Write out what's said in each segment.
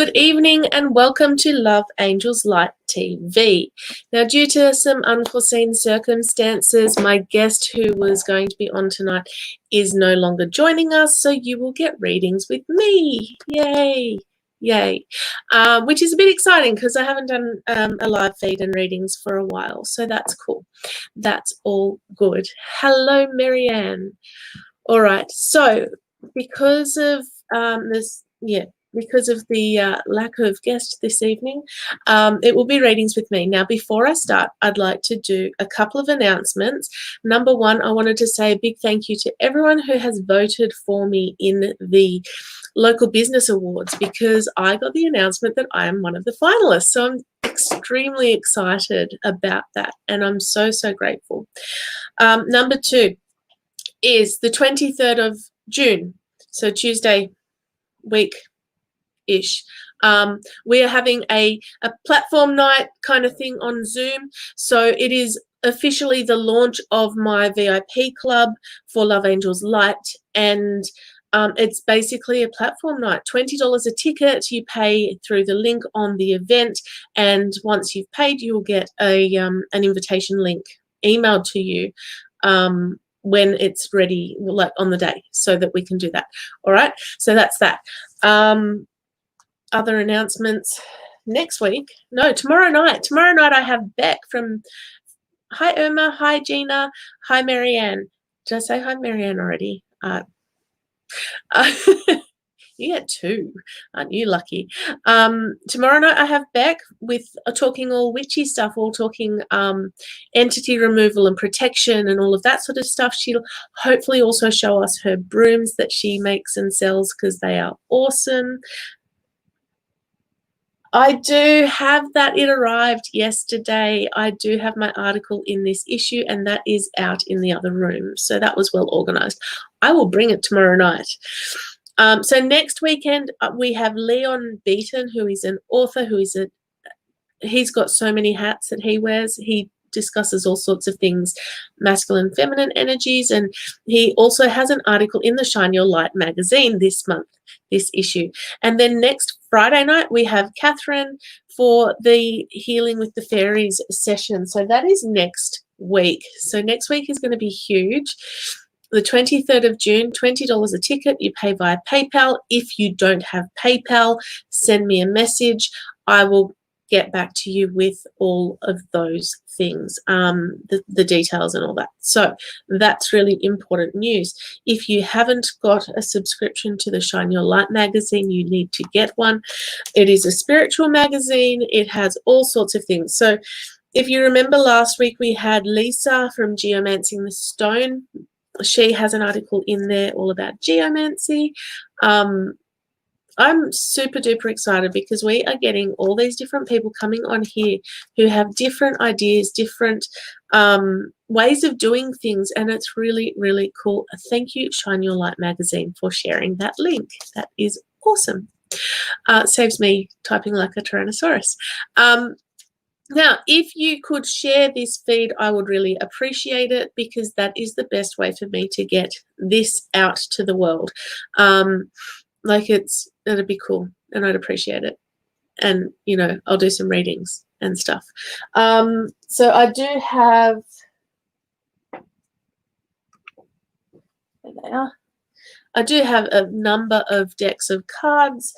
Good evening and welcome to Love Angels Light TV. Now, due to some unforeseen circumstances, my guest who was going to be on tonight is no longer joining us, so you will get readings with me. Yay! Yay. Which is a bit exciting because I haven't done a live feed and readings for a while, so that's cool. That's all good. Hello, Marianne. All right, so because of because of the lack of guest this evening, it will be readings with me. Now, before I start, I'd like to do a couple of announcements. Number one, I wanted to say a big thank you to everyone who has voted for me in the local business awards, because I got the announcement that I am one of the finalists. So I'm extremely excited about that, and I'm so, so grateful. Number two is the 23rd of June, so Tuesday week-ish. We are having a platform night kind of thing on Zoom. So it is officially the launch of my VIP club for Love Angels Light, and it's basically a platform night. $20 a ticket. You pay through the link on the event, and once you've paid, you will get an invitation link emailed to you when it's ready, like on the day, so that we can do that. All right, so that's that. Other announcements next week. No, tomorrow night. Tomorrow night I have Beck from, hi Irma, hi Gina, hi Marianne. Did I say hi Marianne already? You get two, aren't you lucky? Tomorrow night I have Beck with talking all witchy stuff, all talking entity removal and protection and all of that sort of stuff. She'll hopefully also show us her brooms that she makes and sells, because they are awesome. I do have that. It arrived yesterday. I do have my article in this issue, and that is out in the other room. So that was well organized. I will bring it tomorrow night. So next weekend we have Leon Beaton, who is an author, he's got so many hats that he wears. He discusses all sorts of things, masculine, feminine energies, and he also has an article in the Shine Your Light magazine this month, this issue. And then next Friday night we have Catherine for the Healing with the Fairies session. So that is next week. So next week is going to be huge. The 23rd of June, $20 a ticket. You pay via PayPal. If you don't have PayPal, send me a message. I will get back to you with all of those things, the details and all that. So that's really important news. If you haven't got a subscription to the Shine Your Light magazine, you need to get one. It is a spiritual magazine. It has all sorts of things. So if you remember last week, we had Lisa from Geomancing the Stone. She has an article in there all about geomancy. I'm super duper excited because we are getting all these different people coming on here who have different ideas, different ways of doing things, and it's really, really cool. Thank you, Shine Your Light magazine, for sharing that link. That is awesome. Saves me typing like a Tyrannosaurus. Now, if you could share this feed, I would really appreciate it, because that is the best way for me to get this out to the world. It'd be cool, and I'd appreciate it. And, you know, I'll do some readings and stuff. So I do have, there they are. I do have a number of decks of cards.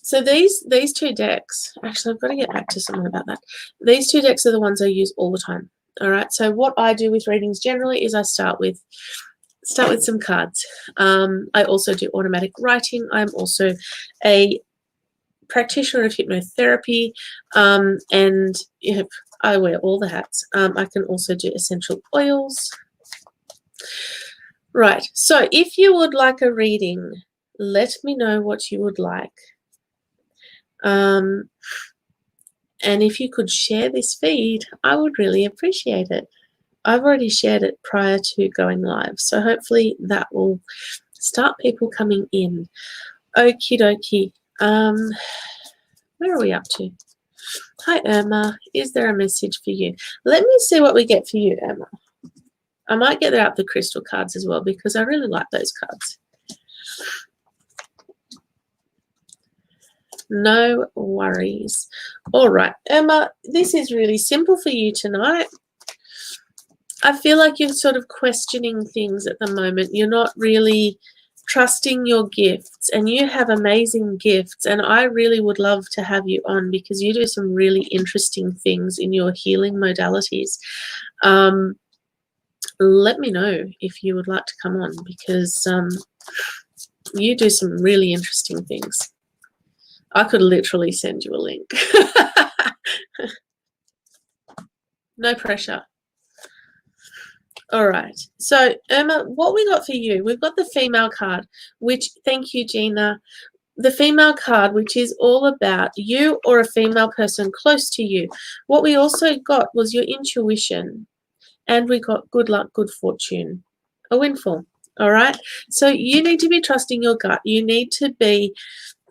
So these two decks, actually, I've got to get back to someone about that. These two decks are the ones I use all the time. All right. So what I do with readings generally is I start with some cards. I also do automatic writing. I'm also a practitioner of hypnotherapy, and I wear all the hats. I can also do essential oils. Right. So if you would like a reading, let me know what you would like. And if you could share this feed, I would really appreciate it. I've already shared it prior to going live, so hopefully that will start people coming in. Okie dokie. Where are we up to? Hi, Irma. Is there a message for you? Let me see what we get for you, Irma. I might get out the crystal cards as well, because I really like those cards. No worries. All right, Emma, this is really simple for you tonight. I feel like you're sort of questioning things at the moment. You're not really trusting your gifts, and you have amazing gifts, and I really would love to have you on because you do some really interesting things in your healing modalities. Let me know if you would like to come on because you do some really interesting things. I could literally send you a link. No pressure. All right. So, Irma, what we got for you, we've got the female card, which, thank you, Gina. The female card, which is all about you or a female person close to you. What we also got was your intuition, and we got good luck, good fortune, a windfall. All right. So you need to be trusting your gut. You need to be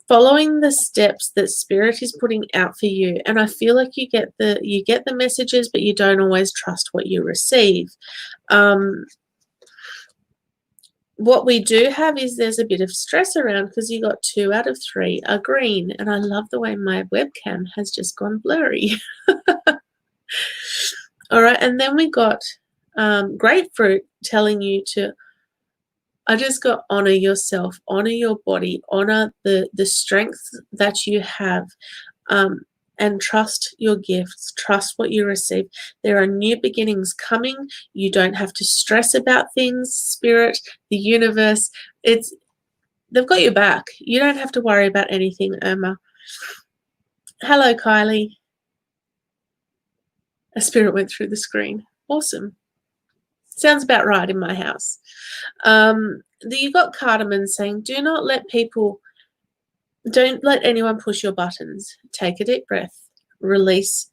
following the steps that Spirit is putting out for you. And I feel like you get the messages, but you don't always trust what you receive. What we do have is there's a bit of stress around because you got 2 out of 3 are green. And I love the way my webcam has just gone blurry. All right. And then we got grapefruit telling you to, I just got honor yourself, honor your body, honor the strength that you have, and trust your gifts, trust what you receive. There are new beginnings coming. You don't have to stress about things. Spirit, the universe, they've got your back. You don't have to worry about anything, Irma. Hello, Kylie. A spirit went through the screen. Awesome. Sounds about right in my house. You got cardamom saying, don't let anyone push your buttons. Take a deep breath. Release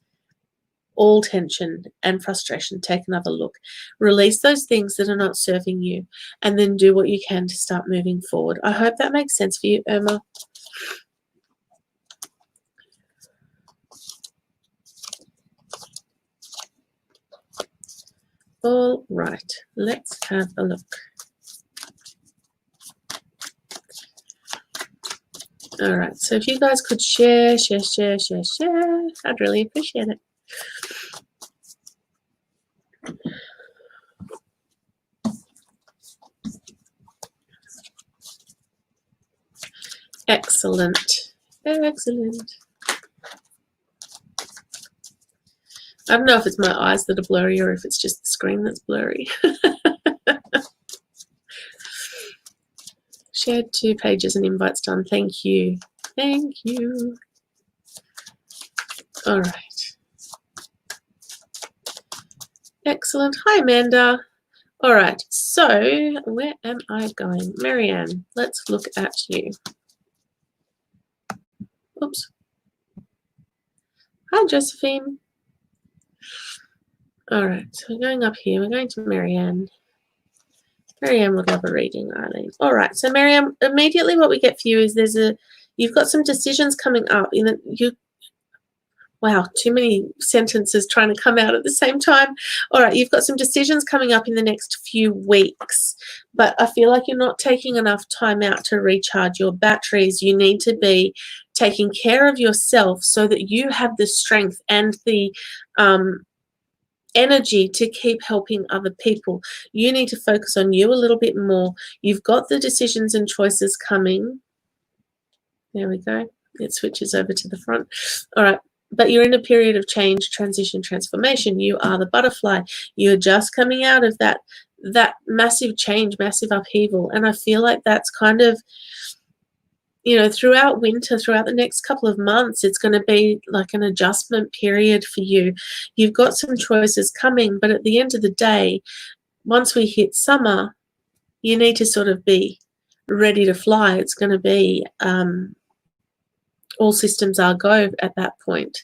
all tension and frustration. Take another look. Release those things that are not serving you, and then do what you can to start moving forward. I hope that makes sense for you, Irma. All right, let's have a look. All right, so if you guys could share, I'd really appreciate it. Excellent. Excellent. I don't know if it's my eyes that are blurry or if it's just the screen that's blurry. Shared 2 pages and invites done. Thank you. Thank you. All right. Excellent. Hi, Amanda. All right. So where am I going? Marianne, let's look at you. Oops. Hi, Josephine. All right, so we're going up here. We're going to Marianne. Marianne would love a reading, Eileen. All right, so Marianne, immediately what we get for you is you've got some decisions coming up. Wow, too many sentences trying to come out at the same time. All right, you've got some decisions coming up in the next few weeks, but I feel like you're not taking enough time out to recharge your batteries. You need to be taking care of yourself so that you have the strength and the energy to keep helping other people. You need to focus on you a little bit more. You've got the decisions and choices coming. There we go. It switches over to the front. All right. But you're in a period of change, transition, transformation. You are the butterfly. You're just coming out of that massive change, massive upheaval. And I feel like that's kind of, throughout winter, throughout the next couple of months, it's going to be like an adjustment period for you. You've got some choices coming, but at the end of the day, once we hit summer, you need to sort of be ready to fly. It's going to be all systems are go at that point.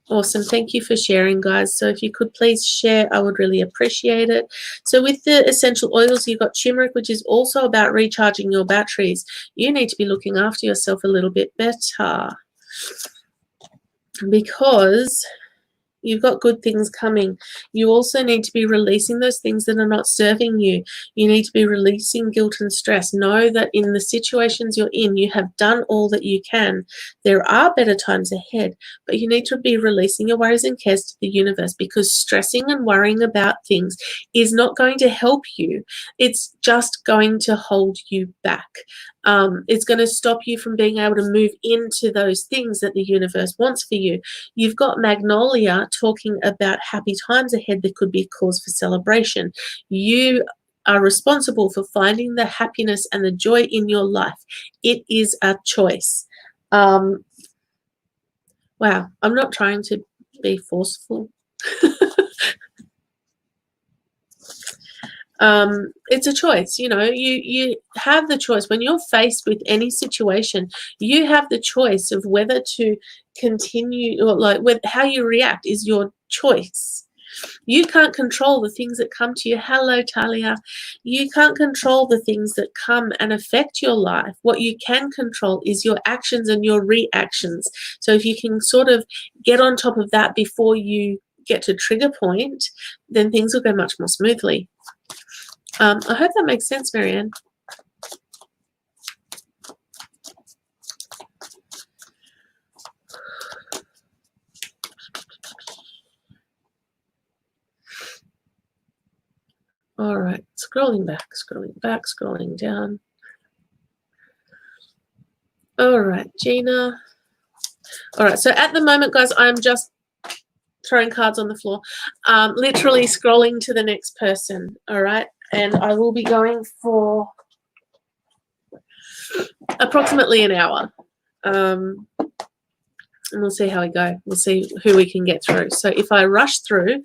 Awesome. Thank you for sharing, guys. So if you could please share, I would really appreciate it. So with the essential oils, you've got turmeric, which is also about recharging your batteries. You need to be looking after yourself a little bit better because You've got good things coming. You also need to be releasing those things that are not serving you. You need to be releasing guilt and stress. Know that in the situations you're in, you have done all that you can. There are better times ahead, but you need to be releasing your worries and cares to the universe, because stressing and worrying about things is not going to help you. It's just going to hold you back. It's going to stop you from being able to move into those things that the universe wants for you. You've got Magnolia talking about happy times ahead that could be a cause for celebration. You are responsible for finding the happiness and the joy in your life. It is a choice. Wow, I'm not trying to be forceful. It's a choice. You have the choice. When you're faced with any situation, you have the choice of whether to continue, or how you react is your choice. You can't control the things that come to you. Hello, Talia. You can't control the things that come and affect your life. What you can control is your actions and your reactions. So if you can sort of get on top of that before you get to trigger point, then things will go much more smoothly. I hope that makes sense, Marianne. All right, scrolling back, scrolling down. All right, Gina. All right, so at the moment, guys, I'm just throwing cards on the floor, literally scrolling to the next person, all right? And I will be going for approximately an hour. And we'll see how we go. We'll see who we can get through. So if I rush through,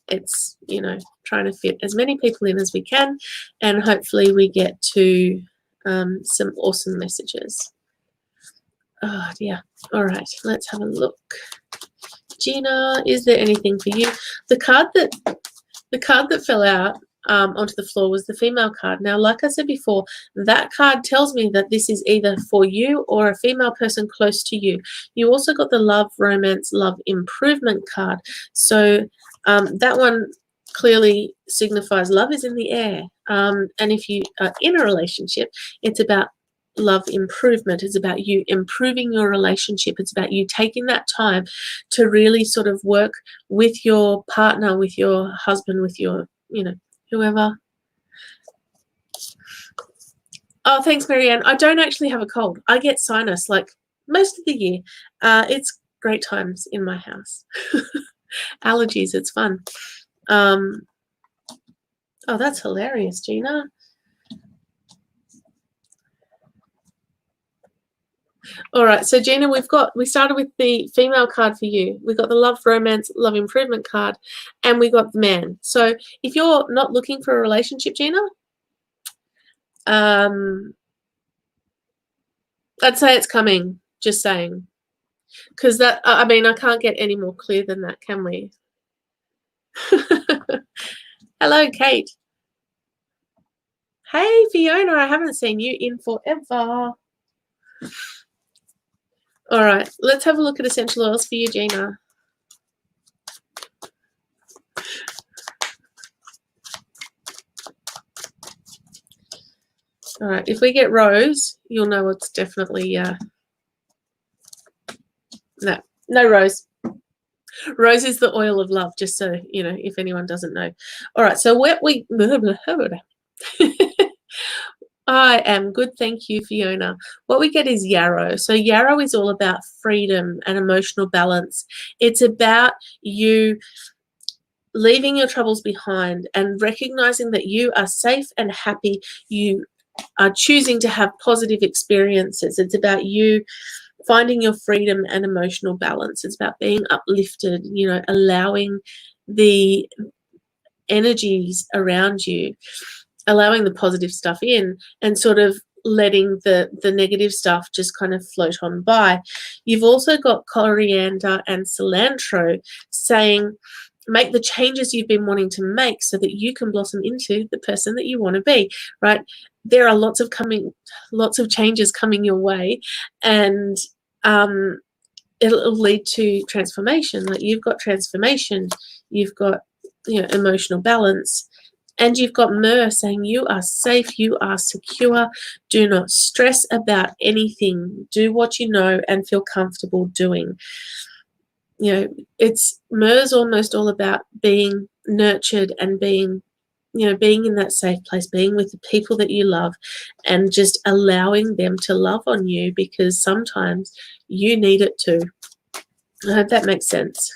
it's, trying to fit as many people in as we can, and hopefully we get to some awesome messages. Oh, yeah. All right, let's have a look. Gina, is there anything for you? The card that fell out onto the floor was the female card. Now, like I said before, that card tells me that this is either for you or a female person close to you. You also got the love, romance, love improvement card. So that one clearly signifies love is in the air. And if you are in a relationship, it's about love improvement. It's about you improving your relationship. It's about you taking that time to really sort of work with your partner, with your husband, with your, whoever. Oh, thanks, Marianne. I don't actually have a cold. I get sinus like most of the year. It's great times in my house. Allergies, it's fun. Oh, that's hilarious, Gina. All right, so Gina, we started with the female card for you. We got the love, romance, love improvement card, and we got the man. So if you're not looking for a relationship, Gina, I'd say it's coming. Just saying, because I can't get any more clear than that, can we? Hello, Kate. Hey, Fiona, I haven't seen you in forever. All right, let's have a look at essential oils for you, Gina. All right, if we get rose, you'll know it's definitely no rose. Rose is the oil of love, just so if anyone doesn't know. All right, so what we I am good, thank you, Fiona. What we get is yarrow. So yarrow is all about freedom and emotional balance. It's about you leaving your troubles behind and recognizing that you are safe and happy. You are choosing to have positive experiences. It's about you finding your freedom and emotional balance. It's about being uplifted, allowing the energies around you, allowing the positive stuff in, and sort of letting the negative stuff just kind of float on by. You've also got coriander and cilantro saying, make the changes you've been wanting to make so that you can blossom into the person that you want to be, right? There are lots of changes coming your way, and it'll lead to transformation. Like you've got transformation, you've got, you know, emotional balance, and you've got Mer saying you are safe, you are secure, do not stress about anything, do what you know and feel comfortable doing. You know, it's Mer's almost all about being nurtured and being, you know, being in that safe place, being with the people that you love and just allowing them to love on you, because sometimes you need it too. I hope that makes sense.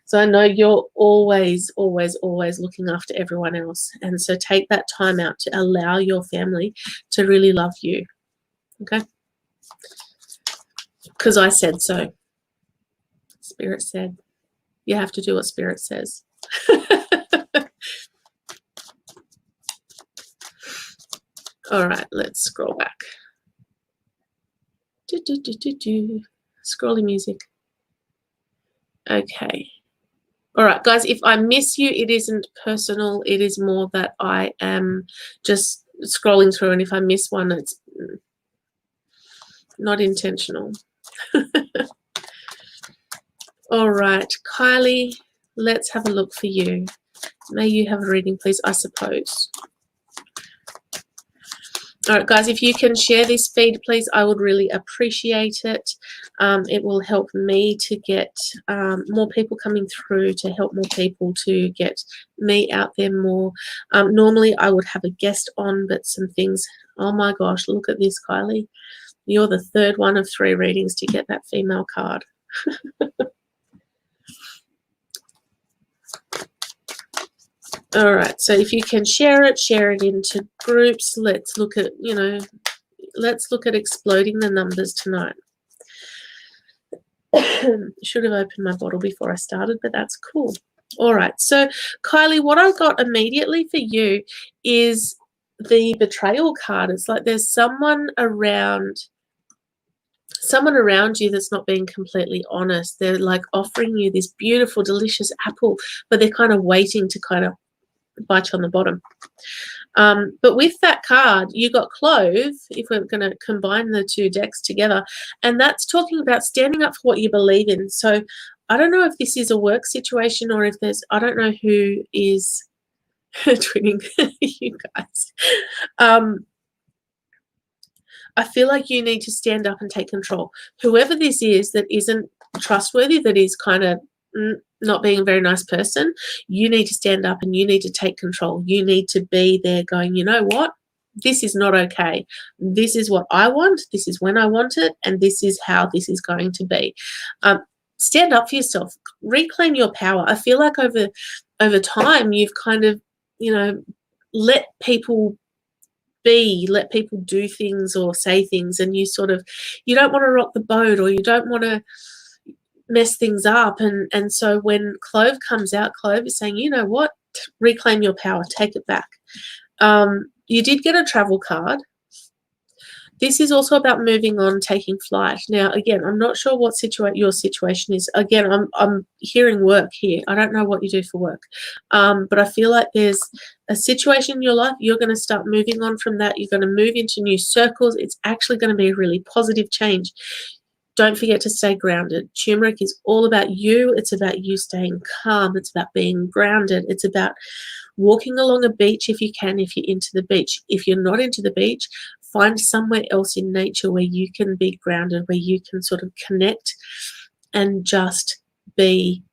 So I know you're always, always, always looking after everyone else. And so take that time out to allow your family to really love you. Okay? Because I said so. Spirit said. You have to do what Spirit says. All right, let's scroll back. Scrolly music. Okay. All right, guys, if I miss you, it isn't personal. It is more that I am just scrolling through, and if I miss one, it's not intentional. All right, Kylie, let's have a look for you. May you have a reading, please, I suppose. All right, guys, if you can share this feed, please, I would really appreciate it. It will help me to get more people coming through, to help more people to get me out there more. Normally, I would have a guest on, but some things, oh my gosh, look at this, Kylie. You're the third one of 3 readings to get that female card. All right, so if you can share it into groups. Let's look at, you know, let's look at exploding the numbers tonight. Should have opened my bottle before I started, but that's cool. All right, so Kylie, what I got immediately for you is the betrayal card. It's like there's someone around you that's not being completely honest. They're like offering you this beautiful, delicious apple, but they're kind of waiting to kind of bite you on the bottom. But with that card, you got Clove, if we're going to combine the 2 decks together, and that's talking about standing up for what you believe in. So I don't know if this is a work situation or if there's, I don't know who is twinning you guys. I feel like you need to stand up and take control. Whoever this is that isn't trustworthy, that is kind of not being a very nice person, you need to stand up and you need to take control. You need to be there going, you know what? This is not okay. This is what I want. This is when I want it. And this is how this is going to be. Stand up for yourself. Reclaim your power. I feel like over time, you've kind of, you know, let people be, let people do things or say things, and you sort of, you don't want to rock the boat, or you don't want to mess things up. And so when Clove comes out, Clove is saying, you know what, reclaim your power, take it back. You did get a travel card. This is also about moving on, taking flight. Now, again, I'm not sure what your situation is. Again, I'm hearing work here. I don't know what you do for work. But I feel like there's a situation in your life. You're going to start moving on from that. You're going to move into new circles. It's actually going to be a really positive change. Don't forget to stay grounded. Turmeric is all about you. It's about you staying calm. It's about being grounded. It's about walking along a beach if you can, if you're into the beach. If you're not into the beach, find somewhere else in nature where you can be grounded, where you can sort of connect and just be.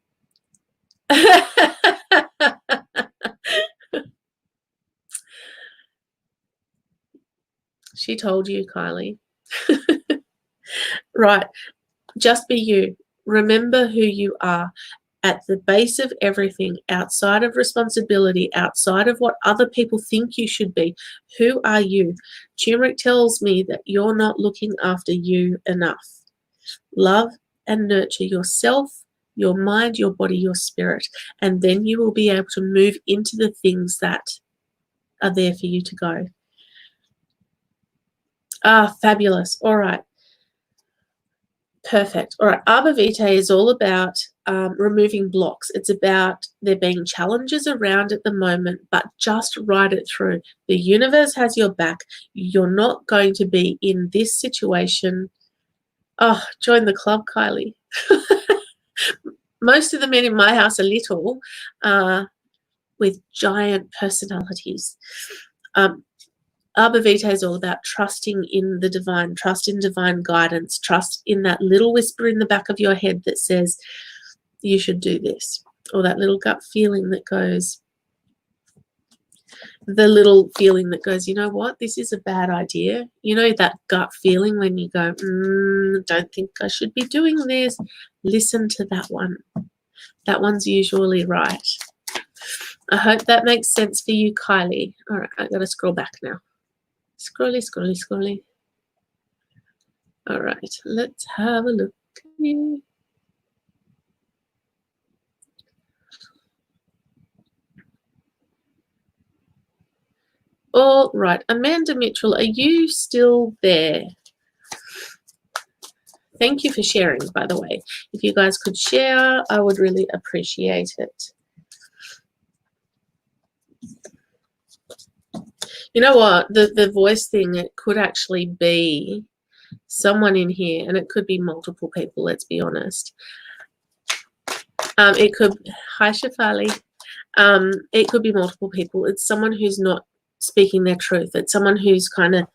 She told you, Kylie. Right. Just be you. Remember who you are. At the base of everything, outside of responsibility, outside of what other people think you should be, who are you? Turmeric tells me that you're not looking after you enough. Love and nurture yourself, your mind, your body, your spirit, and then you will be able to move into the things that are there for you to go. Ah, fabulous. All right. Perfect. All right. Arbor Vitae is all about removing blocks. It's about there being challenges around at the moment, but just ride it through. The universe has your back. You're not going to be in this situation Oh, join the club, Kylie. Most of the men in my house are little, with giant personalities. Arbor Vitae is all about trusting in the divine, trust in divine guidance, trust in that little whisper in the back of your head that says, you should do this, or that little gut feeling that goes, you know what, this is a bad idea. You know, that gut feeling when you go, don't think I should be doing this. Listen to that one. That one's usually right. I hope that makes sense for you, Kylie. All right, I've got to scroll back now. Scrolly, scrolly, scrolly. All right, let's have a look here. All right, Amanda Mitchell, are you still there? Thank you for sharing, by the way. If you guys could share, I would really appreciate it. You know what? The voice thing, it could actually be someone in here, and it could be multiple people, let's be honest. It could, hi Shafali. It could be multiple people. It's someone who's not speaking their truth. It's someone who's kind of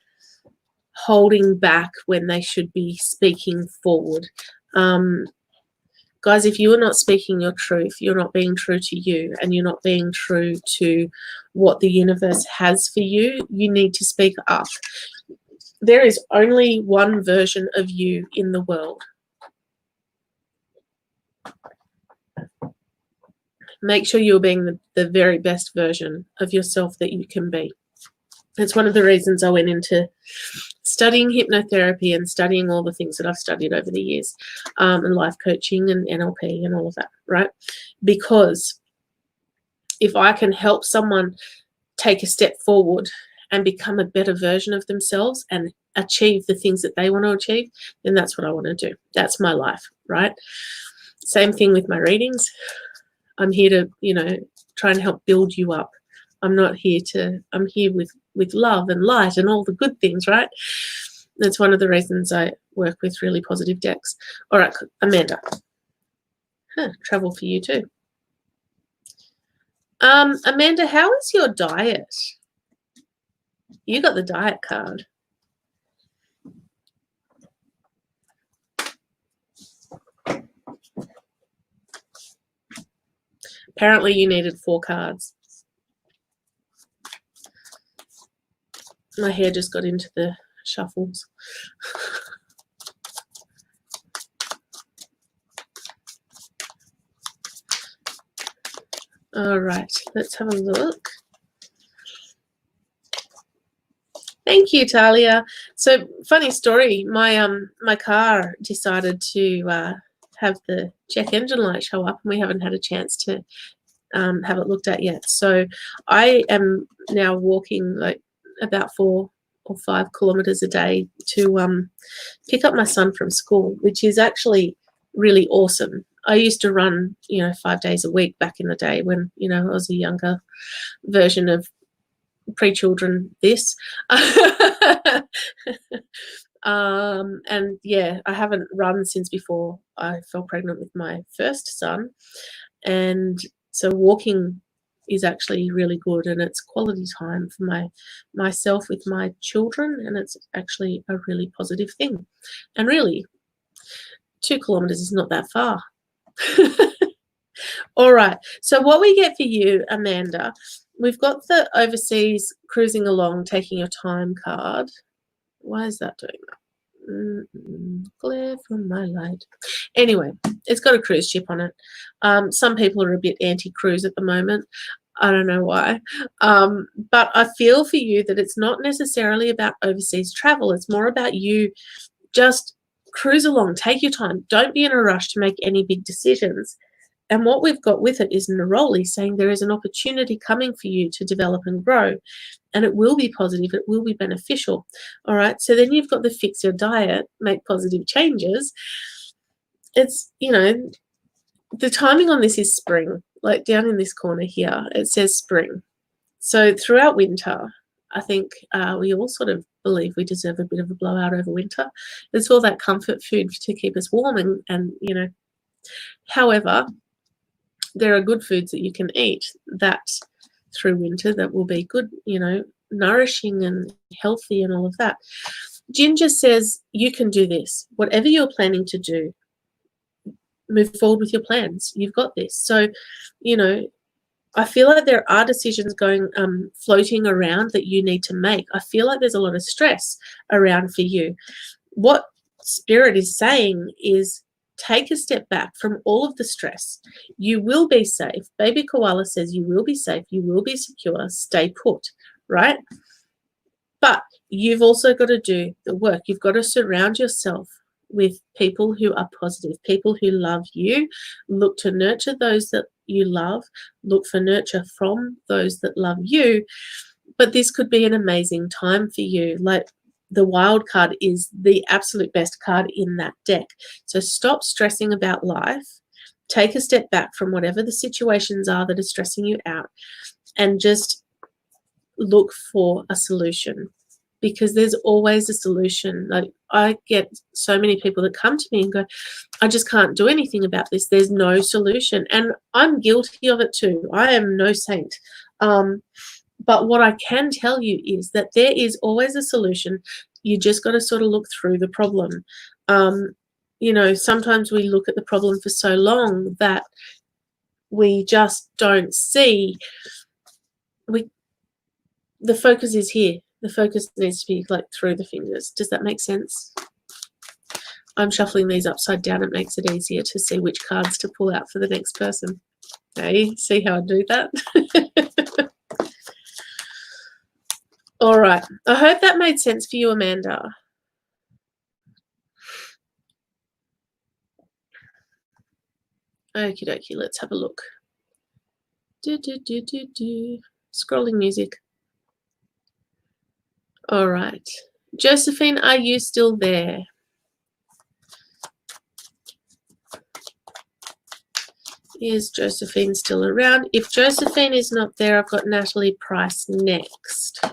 holding back when they should be speaking forward. Guys, if you are not speaking your truth, you're not being true to you, and you're not being true to what the universe has for you, you need to speak up. There is only one version of you in the world. Make sure you're being the very best version of yourself that you can be. It's one of the reasons I went into studying hypnotherapy and studying all the things that I've studied over the years, and life coaching and NLP and all of that, right? Because if I can help someone take a step forward and become a better version of themselves and achieve the things that they want to achieve, then that's what I want to do. That's my life, right? Same thing with my readings. I'm here to, you know, try and help build you up. I'm here with love and light and all the good things, right? That's one of the reasons I work with really positive decks. All right, Amanda. Travel for you too. Amanda, how is your diet? You got the diet card. Apparently you needed 4 cards. My hair just got into the shuffles. All right, let's have a look. Thank you, Talia. So, funny story. My car decided to have the check engine light show up, and we haven't had a chance to have it looked at yet. So, I am now walking like about 4 or 5 kilometers a day to pick up my son from school, which is actually really awesome. I used to run, 5 days a week back in the day when, I was a younger version of pre-children this. And yeah, I haven't run since before I fell pregnant with my first son. And so walking is actually really good, and it's quality time for myself with my children, and it's actually a really positive thing. And really, 2 kilometers is not that far. All right, so what we get for you, Amanda, we've got the overseas cruising along, taking your time card. Why is that doing that? Glare from my light. Anyway, it's got a cruise ship on it. Some people are a bit anti-cruise at the moment. I don't know why. But I feel for you that it's not necessarily about overseas travel. It's more about you just cruise along, take your time. Don't be in a rush to make any big decisions. And what we've got with it is Neroli saying there is an opportunity coming for you to develop and grow. And it will be positive. It will be beneficial. All right. So then you've got the fix your diet, make positive changes. It's, the timing on this is spring. Like down in this corner here, it says spring. So throughout winter, I think we all sort of believe we deserve a bit of a blowout over winter. It's all that comfort food to keep us warm and you know. However, there are good foods that you can eat that through winter that will be good, you know, nourishing and healthy and all of that. Ginger says you can do this. Whatever you're planning to do, move forward with your plans. You've got this. So, you know, I feel like there are decisions going floating around that you need to make. I feel like there's a lot of stress around for you. What Spirit is saying is take a step back from all of the stress. You will be safe. Baby Koala says you will be safe. You will be secure. Stay put, right? But you've also got to do the work. You've got to surround yourself with people who are positive, people who love you. Look to nurture those that you love. Look for nurture from those that love you. But this could be an amazing time for you. Like, the wild card is the absolute best card in that deck. So stop stressing about life. Take a step back from whatever the situations are that are stressing you out and just look for a solution, because there's always a solution. Like, I get so many people that come to me and go, I just can't do anything about this. There's no solution. And I'm guilty of it too. I am no saint. But what I can tell you is that there is always a solution. You just got to sort of look through the problem. You know, sometimes we look at the problem for so long that we just don't see. The focus is here. The focus needs to be like through the fingers. Does that make sense? I'm shuffling these upside down. It makes it easier to see which cards to pull out for the next person. Okay, see how I do that? All right. I hope that made sense for you, Amanda. Okie dokie, let's have a look. Scrolling music. All right. Josephine, are you still there? Is Josephine still around? If Josephine is not there, I've got Natalie Price next.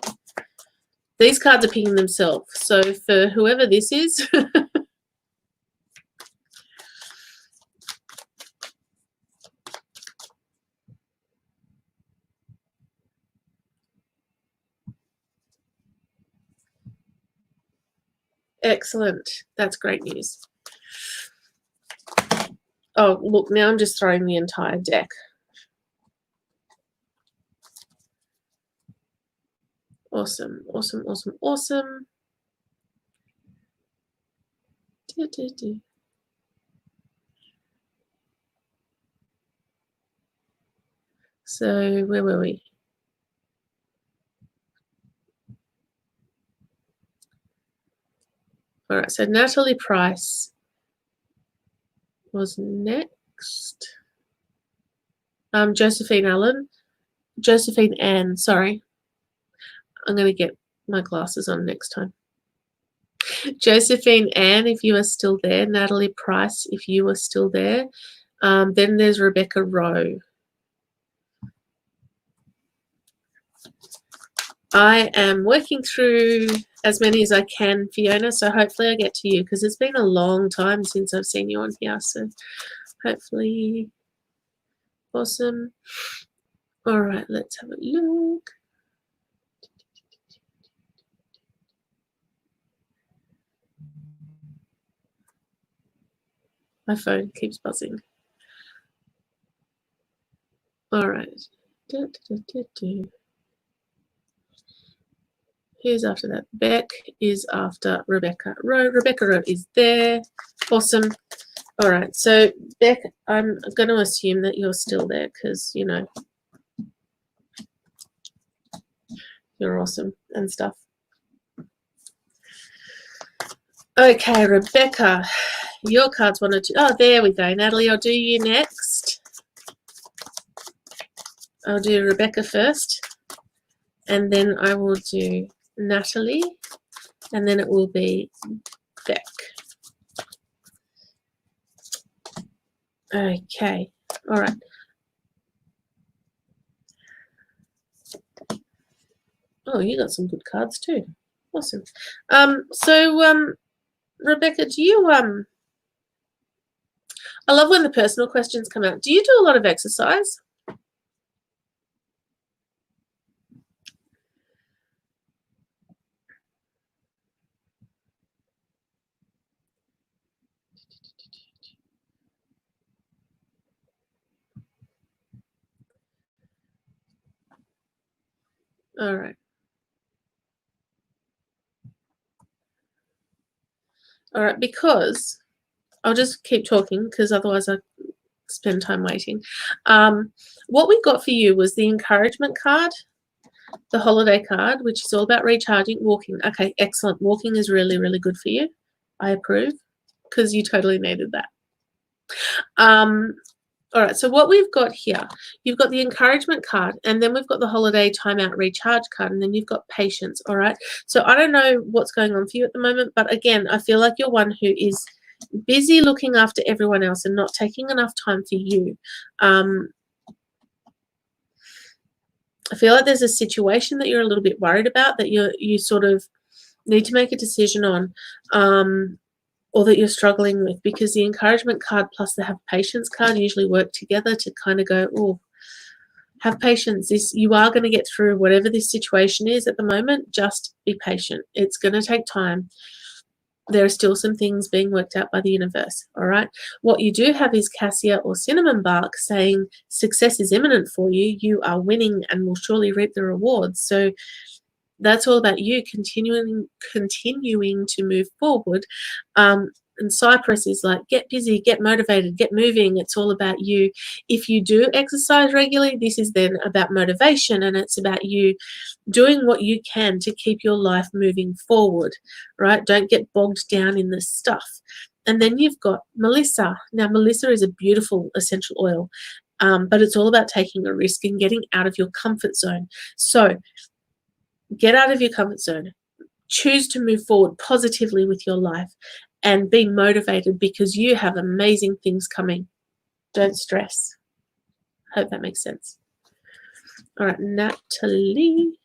These cards are picking themselves. So for whoever this is, excellent. That's great news. Oh, look, now I'm just throwing the entire deck. Awesome, awesome, awesome, awesome. So where were we? All right, so Natalie Price was next. Josephine Ann, sorry. I'm going to get my glasses on next time. Josephine Ann, if you are still there. Natalie Price, if you are still there. Then there's Rebecca Rowe. I am working through as many as I can, Fiona, so hopefully I get to you, because it's been a long time since I've seen you on here, so hopefully. Awesome. All right, let's have a look. My phone keeps buzzing. All right. Who's after that? Beck is after Rebecca Rowe. Rebecca Rowe is there. Awesome. All right. So, Beck, I'm going to assume that you're still there because, you know, you're awesome and stuff. Okay, Rebecca, your cards wanted to. Oh, there we go. Natalie, I'll do you next. I'll do Rebecca first, and then I will do Natalie, and then it will be Beck. Okay, all right. Oh, you got some good cards too. Awesome. Rebecca, do you I love when the personal questions come out. Do you do a lot of exercise? All right. All right, because I'll just keep talking because otherwise I spend time waiting. What we got for you was the encouragement card, the holiday card, which is all about recharging, walking. Okay, excellent. Walking is really, really good for you. I approve because you totally needed that. All right, so what we've got here, you've got the encouragement card, and then we've got the holiday timeout recharge card, and then you've got patience. All right, so I don't know what's going on for you at the moment, but again, I feel like you're one who is busy looking after everyone else and not taking enough time for you. I feel like there's a situation that you're a little bit worried about that you sort of need to make a decision on. Or that you're struggling with, because the encouragement card plus the have patience card usually work together to kind of go, oh, have patience. You are going to get through whatever this situation is at the moment. Just be patient. It's going to take time. There are still some things being worked out by the universe. All right. What you do have is cassia or cinnamon bark saying success is imminent for you. You are winning and will surely reap the rewards. So that's all about you continuing to move forward. And Cypress is like, get busy, get motivated, get moving. It's all about you. If you do exercise regularly, this is then about motivation, and it's about you doing what you can to keep your life moving forward, right? Don't get bogged down in this stuff. And then you've got Melissa. Now, Melissa is a beautiful essential oil, but it's all about taking a risk and getting out of your comfort zone. So get out of your comfort zone. Choose to move forward positively with your life and be motivated because you have amazing things coming. Don't stress. Hope that makes sense. All right, Natalie.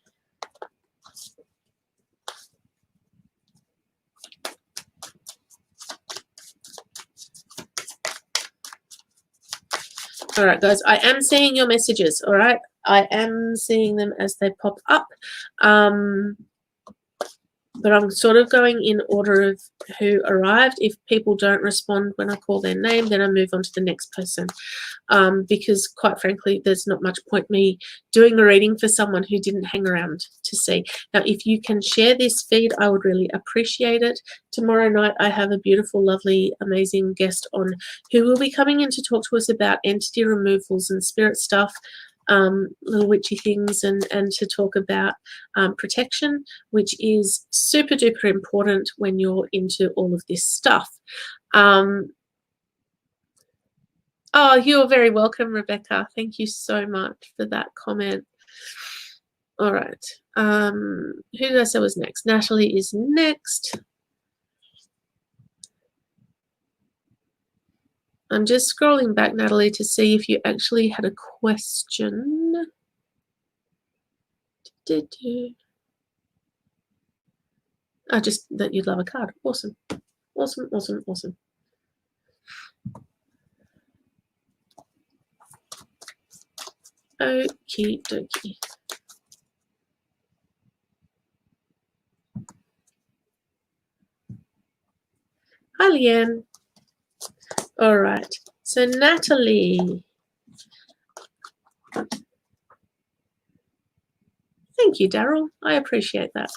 All right, guys, I am seeing your messages, all right? I am seeing them as they pop up. But I'm sort of going in order of who arrived. If people don't respond when I call their name, then I move on to the next person. Because quite frankly, there's not much point me doing a reading for someone who didn't hang around to see. Now, if you can share this feed, I would really appreciate it. Tomorrow night, I have a beautiful, lovely, amazing guest on who will be coming in to talk to us about entity removals and spirit stuff. Little witchy things, and to talk about protection, which is super duper important when you're into all of this stuff. Oh, you're very welcome, Rebecca. Thank you so much for that comment. All right. Who did I say was next? Natalie is next. I'm just scrolling back, Natalie, to see if you actually had a question. Did you? Oh, just that you'd love a card. Awesome. Awesome, awesome, awesome. Okie dokie. Hi, Leanne. All right. So, Natalie. Thank you, Daryl. I appreciate that.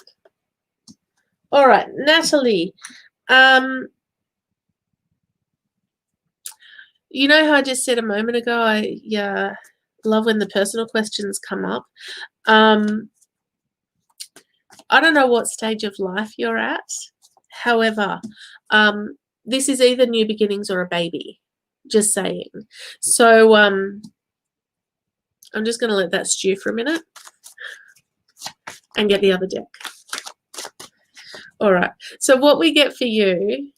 All right, Natalie. You know how I just said a moment ago, I love when the personal questions come up. I don't know what stage of life you're at. However, this is either new beginnings or a baby. Just saying. So I'm just going to let that stew for a minute and get the other deck. All right. So what we get for you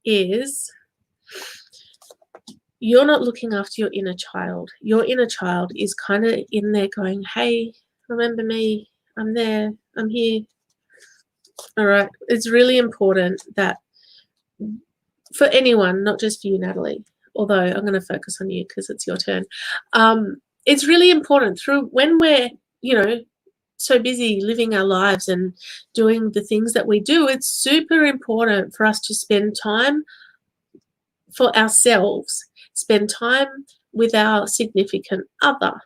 is you're not looking after your inner child. Your inner child is kind of in there going, hey, remember me? I'm there. I'm here. All right. It's really important that for anyone, not just for you, Natalie, although I'm going to focus on you because it's your turn. It's really important through when we're, you know, so busy living our lives and doing the things that we do, it's super important for us to spend time for ourselves, spend time with our significant other,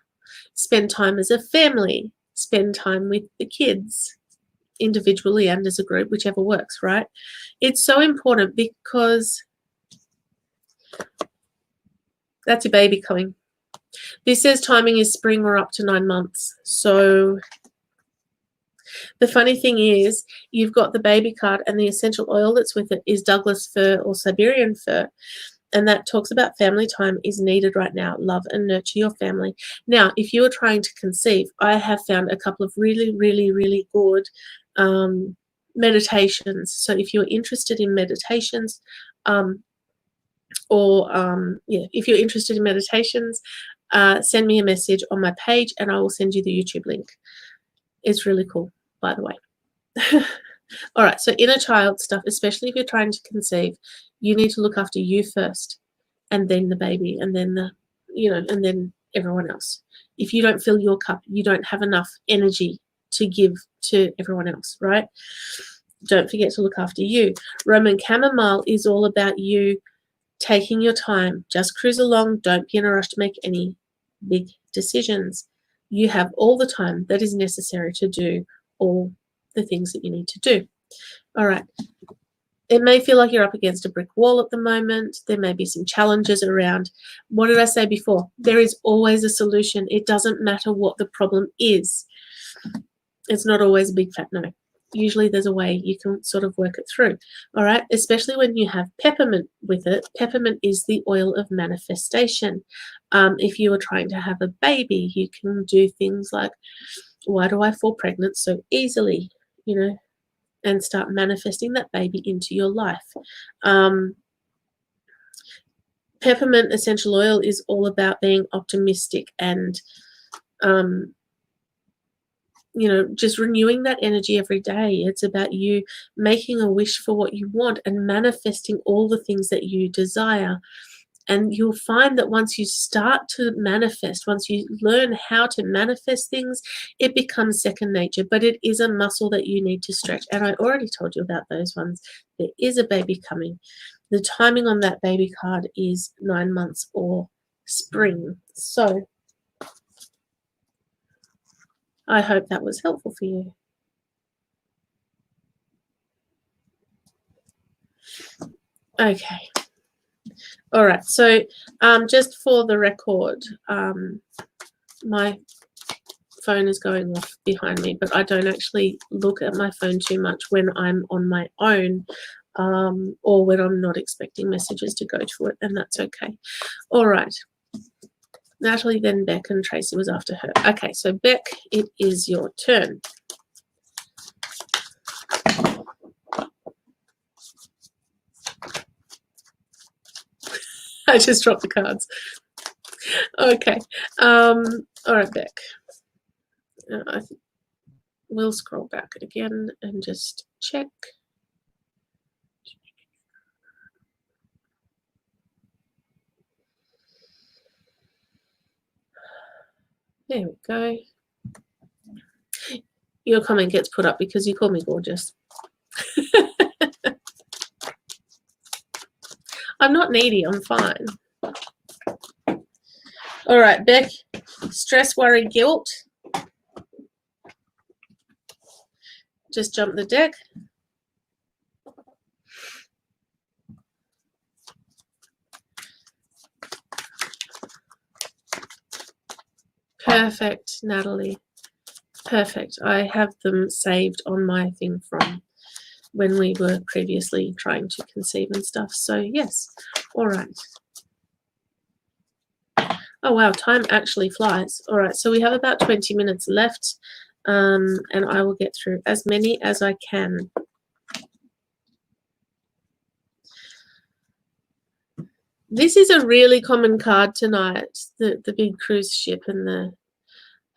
spend time as a family, spend time with the kids, individually and as a group, whichever works, right? It's so important because that's your baby coming. This says timing is spring or up to 9 months. So the funny thing is you've got the baby card and the essential oil that's with it is Douglas fir or Siberian fir. And that talks about family time is needed right now. Love and nurture your family. Now, if you are trying to conceive, I have found a couple of really, really, really good meditations. So if you're interested in meditations, if you're interested in meditations, send me a message on my page and I will send you the YouTube link. It's really cool, by the way. All right, so inner child stuff, especially if you're trying to conceive, you need to look after you first, and then the baby, and then and then everyone else. If you don't fill your cup, you don't have enough energy to give to everyone else, right? Don't forget to look after you. Roman chamomile is all about you taking your time. Just cruise along. Don't be in a rush to make any big decisions. You have all the time that is necessary to do all the things that you need to do. All right. It may feel like you're up against a brick wall at the moment. There may be some challenges around. What did I say before? There is always a solution. It doesn't matter what the problem is. It's not always a big fat no. Usually there's a way you can sort of work it through. All right, especially when you have peppermint with it. Peppermint is the oil of manifestation. If you are trying to have a baby, you can do things like, why do I fall pregnant so easily? And start manifesting that baby into your life. Peppermint essential oil is all about being optimistic and just renewing that energy every day. It's about you making a wish for what you want and manifesting all the things that you desire. And you'll find that once you start to manifest, once you learn how to manifest things, it becomes second nature. But it is a muscle that you need to stretch. And I already told you about those ones. There is a baby coming. The timing on that baby card is 9 months or spring. So I hope that was helpful for you. Okay. All right. So just for the record, my phone is going off behind me, but I don't actually look at my phone too much when I'm on my own or when I'm not expecting messages to go to it, and that's okay. All right. Natalie, then Beck, and Tracy was after her. Okay, so Beck, it is your turn. I just dropped the cards. Okay. All right, Beck. We'll scroll back again and just check. There we go. Your comment gets put up because you call me gorgeous. I'm not needy. I'm fine. All right, Beck. Stress, worry, guilt. Just jump the deck. Perfect, Natalie. Perfect. I have them saved on my thing from when we were previously trying to conceive and stuff. So, yes. All right. Oh, wow. Time actually flies. All right. So we have about 20 minutes left, and I will get through as many as I can. This is a really common card tonight, the big cruise ship and the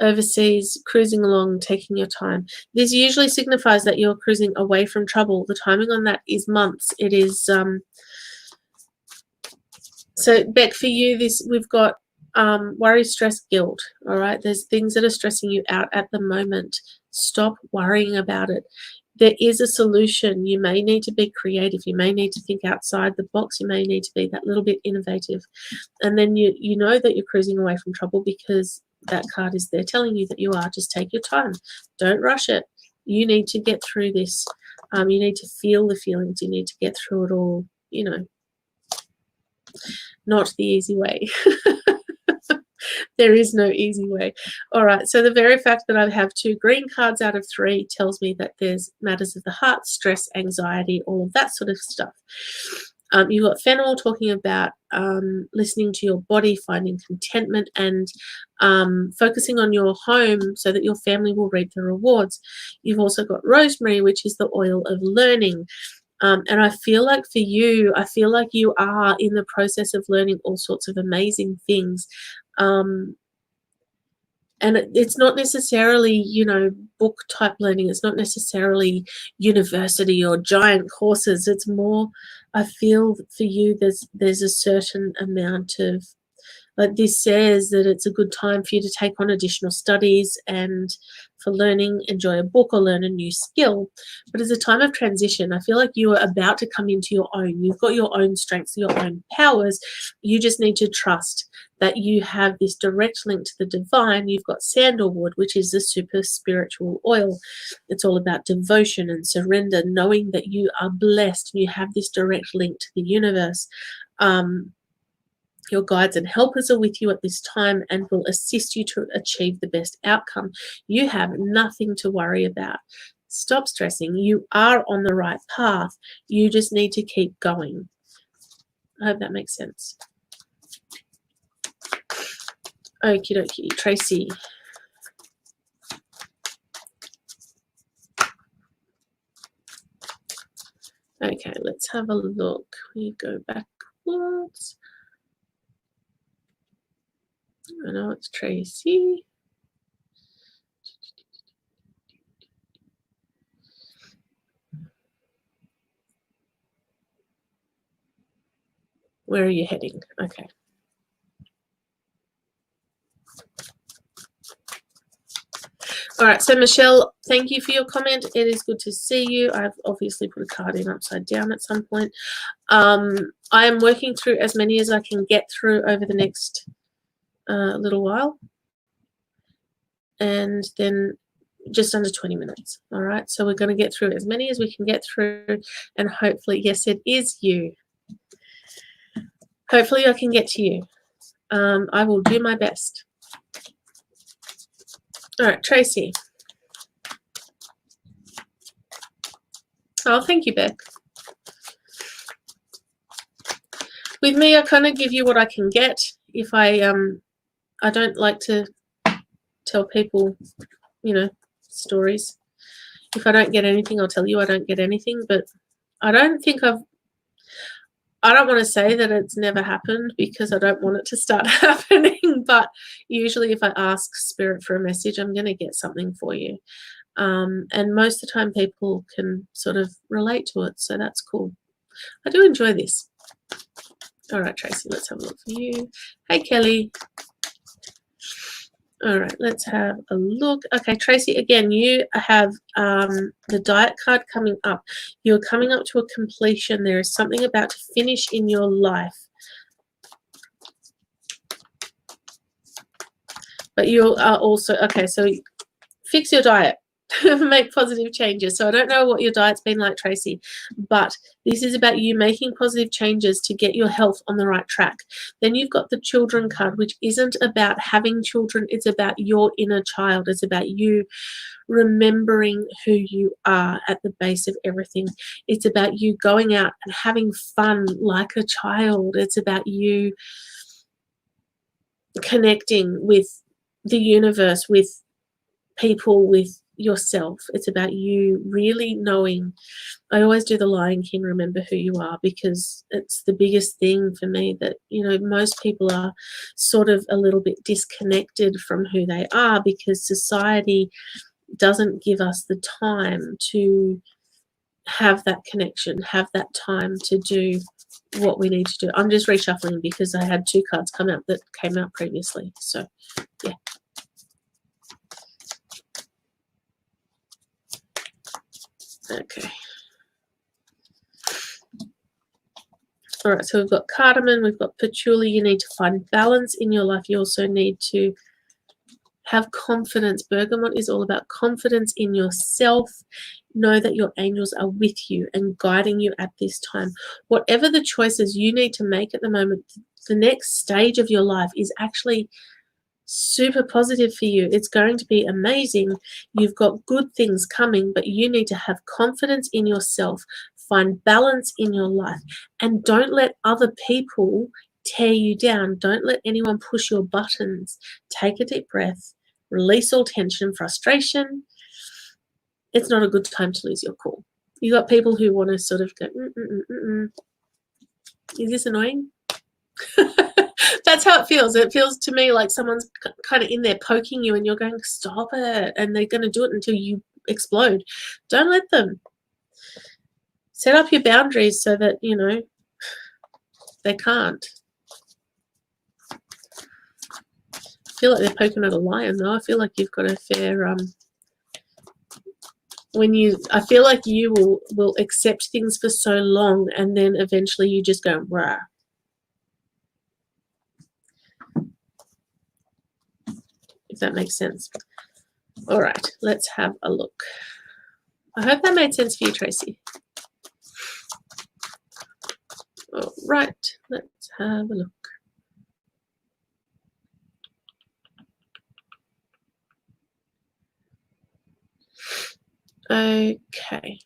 overseas, cruising along, taking your time. This usually signifies that you're cruising away from trouble. The timing on that is months. It is so Beck, for you, we've got worry, stress, guilt. All right, there's things that are stressing you out at the moment. Stop worrying about it. There is a solution. You may need to be creative. You may need to think outside the box. You may need to be that little bit innovative. And then you know that you're cruising away from trouble because that card is there telling you that you are. Just take your time. Don't rush it. You need to get through this. You need to feel the feelings. You need to get through it all, you know, not the easy way. There is no easy way. All right, so the very fact that I have 2 green cards out of 3 tells me that there's matters of the heart, stress, anxiety, all of that sort of stuff. You've got Fennel talking about listening to your body, finding contentment, and focusing on your home so that your family will reap the rewards. You've also got Rosemary, which is the oil of learning. And I feel like for you, I feel like you are in the process of learning all sorts of amazing things. And it's not necessarily, you know, book type learning. It's not necessarily university or giant courses. It's more, I feel for you, there's a certain amount of, like this says that it's a good time for you to take on additional studies and for learning, enjoy a book or learn a new skill. But it's a time of transition. I feel like you are about to come into your own. You've got your own strengths, your own powers. You just need to trust that you have this direct link to the divine. You've got sandalwood, which is a super spiritual oil. It's all about devotion and surrender, knowing that you are blessed and you have this direct link to the universe. Your guides and helpers are with you at this time and will assist you to achieve the best outcome. You have nothing to worry about. Stop stressing. You are on the right path. You just need to keep going. I hope that makes sense. Okie dokie, Tracy. Okay, let's have a look. We go backwards. I know it's Tracy. Where are you heading? Okay. All right, so Michelle, thank you for your comment. It is good to see you. I've obviously put a card in upside down at some point. I am working through as many as I can get through over the next little while. And then just under 20 minutes. All right, so we're going to get through as many as we can get through. And hopefully, yes, it is you. Hopefully I can get to you. I will do my best. All right, Tracy. Oh, thank you, Beck. With me, I kind of give you what I can get. If I don't like to tell people, you know, stories. If I don't get anything, I'll tell you I don't get anything. But I don't want to say that it's never happened because I don't want it to start happening. But usually if I ask Spirit for a message, I'm going to get something for you. And most of the time people can sort of relate to it. So that's cool. I do enjoy this. All right, Tracy, let's have a look for you. Hey, Kelly. All right, let's have a look. Okay, Tracy, again, you have the Diet card coming up. You're coming up to a completion. There is something about to finish in your life. But you are also, okay, so fix your diet. Make positive changes. So I don't know what your diet's been like, Tracy, but this is about you making positive changes to get your health on the right track. Then you've got the children card, which isn't about having children. It's about your inner child. It's about you remembering who you are at the base of everything. It's about you going out and having fun like a child. It's about you connecting with the universe, with people, with yourself. It's about you really knowing. I always do the Lion King, remember who you are, because it's the biggest thing for me that, you know, most people are sort of a little bit disconnected from who they are because society doesn't give us the time to have that connection, have that time to do what we need to do. I'm just reshuffling because I had 2 cards come out that came out previously. So, yeah. Okay. All right, so we've got cardamom, we've got patchouli. You need to find balance in your life. You also need to have confidence. Bergamot is all about confidence in yourself. Know that your angels are with you and guiding you at this time. Whatever the choices you need to make at the moment, the next stage of your life is actually super positive for you. It's going to be amazing. You've got good things coming, but you need to have confidence in yourself, find balance in your life, and don't let other people tear you down. Don't let anyone push your buttons. Take a deep breath, release all tension, frustration. It's not a good time to lose your cool. You got people who want to sort of go, is this annoying? That's how it feels. It feels to me like someone's kind of in there poking you and you're going, stop it. And they're going to do it until you explode. Don't let them. Set up your boundaries so that, you know, they can't. I feel like they're poking at a lion, though. I feel like you've got a fair... I feel like you will accept things for so long and then eventually you just go, rah. If that makes sense. All right, let's have a look. I hope that made sense for you, Tracy. All right, let's have a look. Okay.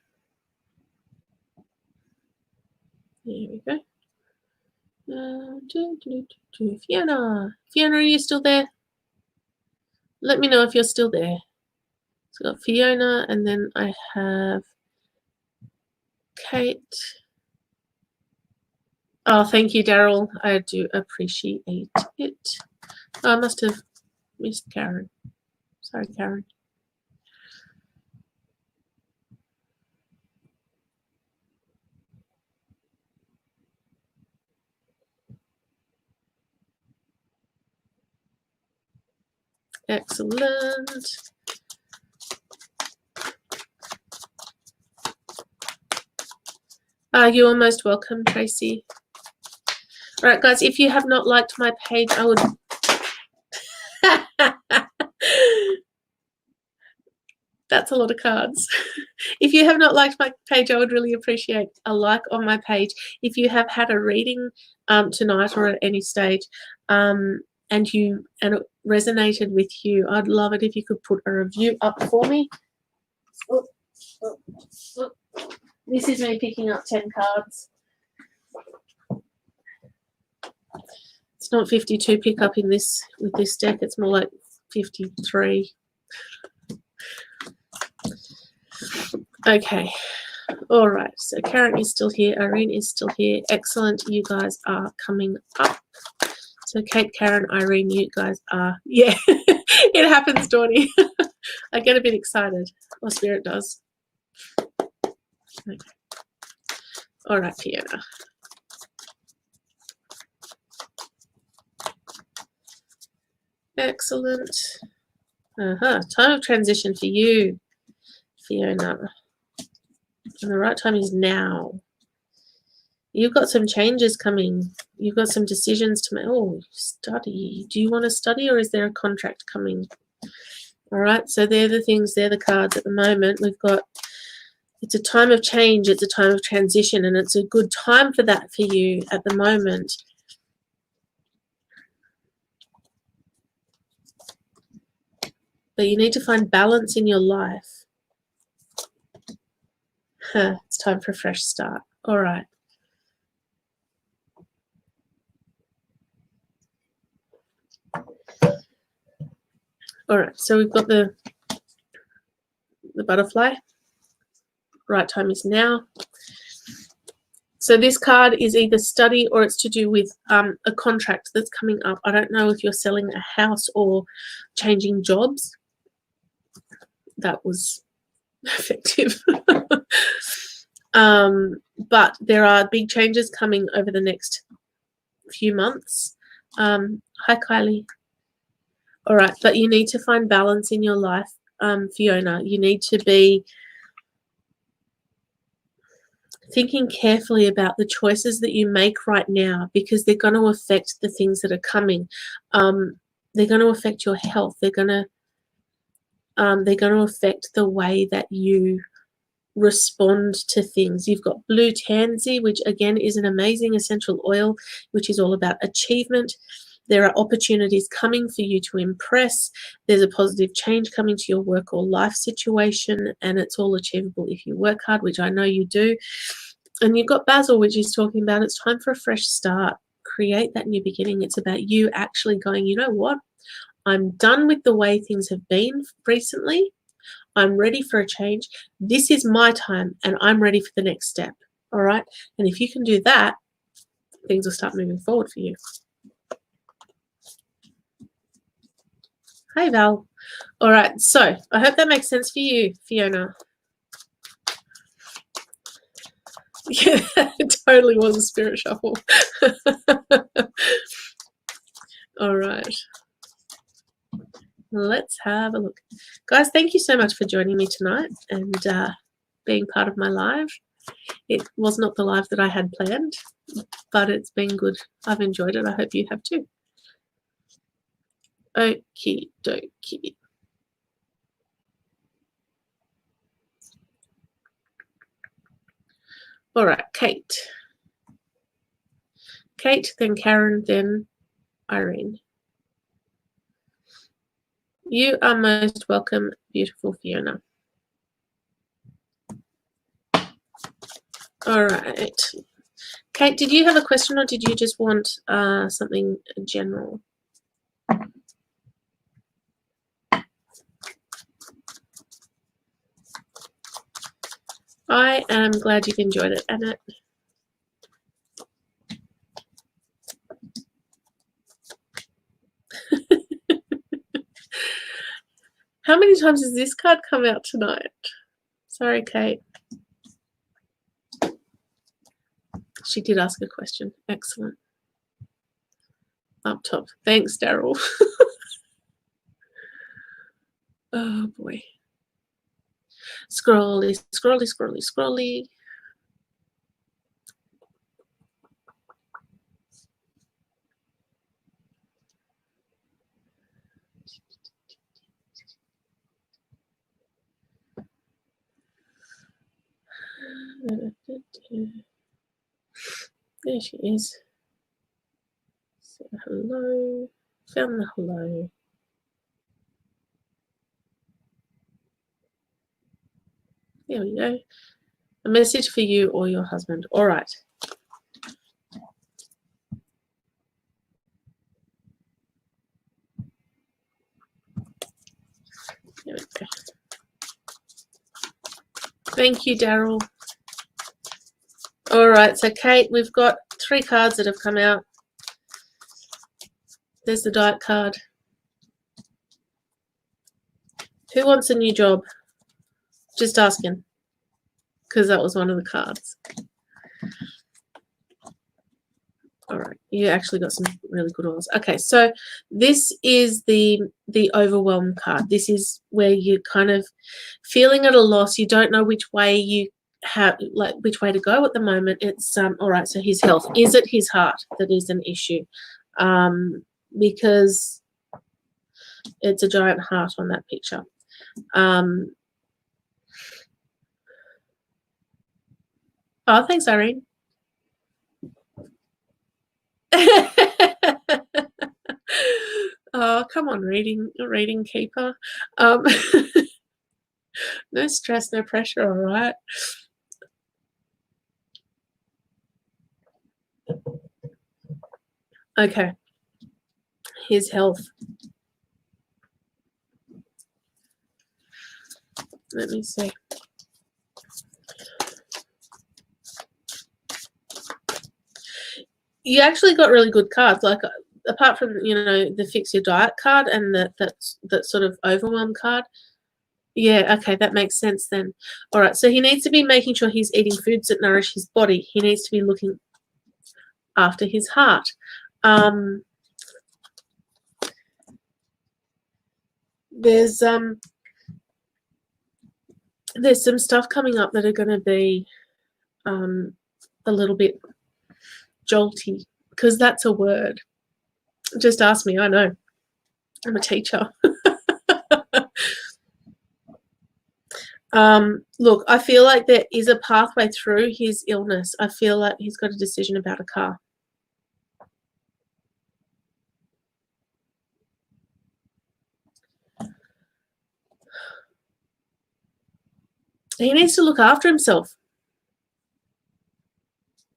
Here we go. Fiona. Fiona, are you still there? Let me know if you're still there. So I've got Fiona, and then I have Kate. Oh, thank you, Daryl. I do appreciate it. Oh, I must have missed Karen. Sorry, Karen. Excellent. You are most welcome, Tracy. All right, guys, if you have not liked my page, I would... That's a lot of cards. If you have not liked my page, I would really appreciate a like on my page. If you have had a reading tonight or at any stage and it resonated with you, I'd love it if you could put a review up for me. This is me picking up 10 cards. It's not 52 pick up in this with this deck. It's more like 53. Okay. All right. So Karen is still here. Irene is still here. Excellent. You guys are coming up. So Kate, Karen, Irene, you guys are... Yeah. It happens, Dawny. I get a bit excited. Or Spirit does. Okay. All right, Fiona. Excellent. Time of transition for you, Fiona. And the right time is now. You've got some changes coming. You've got some decisions to make. Oh, study. Do you want to study or is there a contract coming? All right, so they're the things, they're the cards at the moment. We've got, it's a time of change, it's a time of transition, and it's a good time for that for you at the moment. But you need to find balance in your life. It's time for a fresh start. All right. All right, so we've got the the butterfly. Right time is now. So this card is either study or it's to do with a contract that's coming up. I don't know if you're selling a house or changing jobs. That was effective. But there are big changes coming over the next few months. Hi, Kylie. All right, but you need to find balance in your life, Fiona. You need to be thinking carefully about the choices that you make right now, because they're going to affect the things that are coming. They're going to affect your health. They're going to affect the way that you respond to things. You've got blue tansy, which again is an amazing essential oil, which is all about achievement. There are opportunities coming for you to impress. There's a positive change coming to your work or life situation, and it's all achievable if you work hard, which I know you do. And you've got Basil, which is talking about it's time for a fresh start. Create that new beginning. It's about you actually going, you know what? I'm done with the way things have been recently. I'm ready for a change. This is my time, and I'm ready for the next step. All right? And if you can do that, things will start moving forward for you. Hi, Val. All right, so I hope that makes sense for you, Fiona. Yeah, it totally was a spirit shuffle. All right. Let's have a look. Guys, thank you so much for joining me tonight and being part of my live. It was not the live that I had planned, but it's been good. I've enjoyed it. I hope you have too. Okie dokie. All right, Kate. Kate, then Karen, then Irene. You are most welcome, beautiful Fiona. All right. Kate, did you have a question or did you just want something general? I am glad you've enjoyed it, Annette. How many times has this card come out tonight? Sorry, Kate. She did ask a question. Excellent. Up top. Thanks, Daryl. Oh, boy. Scrolly, scrolly, scrolly, scrolly. There she is. So hello. Found the hello. There we go. A message for you or your husband. All right. There we go. Thank you, Daryl. All right, so Kate, we've got 3 cards that have come out. There's the Diet card. Who wants a new job? Just asking, because that was one of the cards. All right, you actually got some really good ones. Okay, so this is the overwhelm card. This is where you're kind of feeling at a loss. You don't know which way you have, like which way to go at the moment. It's all right. So his health, is it his heart that is an issue? Because it's a giant heart on that picture. Oh, thanks, Irene. Oh, come on, reading keeper. No stress, no pressure, all right. Okay. His health. Let me see. You actually got really good cards, like apart from, you know, the fix your diet card and that sort of overwhelm card. Yeah, okay, that makes sense then. All right, so he needs to be making sure he's eating foods that nourish his body. He needs to be looking after his heart. There's some stuff coming up that are going to be a little bit jolty, because that's a word. Just ask me, I know. I'm a teacher. Look, I feel like there is a pathway through his illness. I feel like he's got a decision about a car. He needs to look after himself.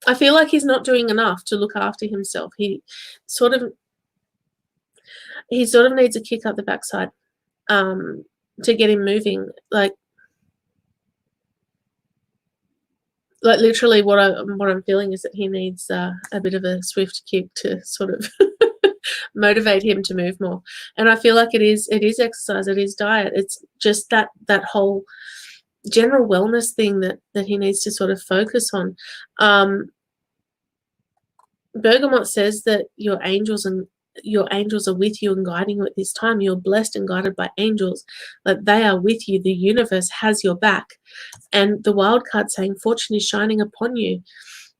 I feel like he's not doing enough to look after himself. He sort of needs a kick up the backside to get him moving. Like literally what I'm feeling is that he needs a bit of a swift kick to sort of motivate him to move more. And I feel like it is exercise, it is diet. It's just that whole general wellness thing that he needs to sort of focus on. Bergamot says that your angels are with you and guiding you at this time. You're blessed and guided by angels, that they are with you. The universe has your back. And the wild card saying fortune is shining upon you.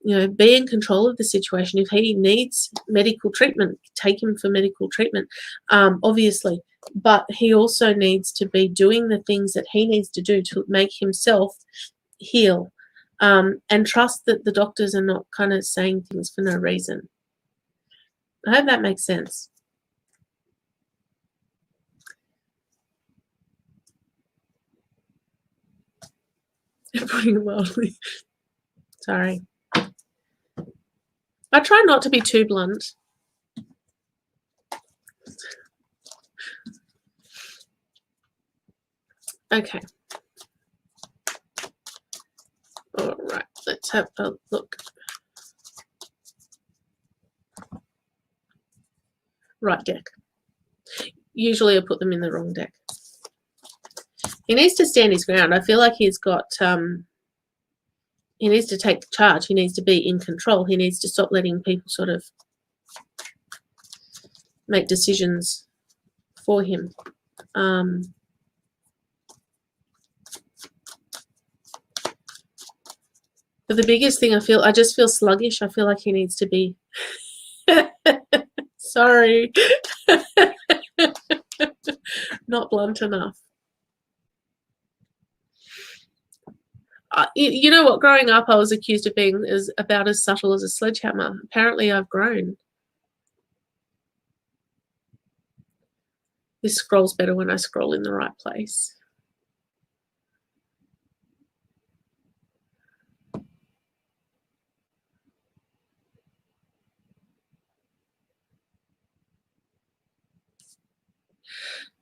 You know, be in control of the situation. If he needs medical treatment, take him for medical treatment, obviously. But he also needs to be doing the things that he needs to do to make himself heal. And trust that the doctors are not kind of saying things for no reason. I hope that makes sense. Putting it mildly. Sorry. I try not to be too blunt. Okay. All right, let's have a look. Right deck. Usually I put them in the wrong deck. He needs to stand his ground. I feel like he's got, he needs to take charge. He needs to be in control. He needs to stop letting people sort of make decisions for him. But the biggest thing I just feel sluggish. I feel like he needs to be, sorry, not blunt enough. You know what? Growing up, I was accused of being about as subtle as a sledgehammer. Apparently, I've grown. This scrolls better when I scroll in the right place.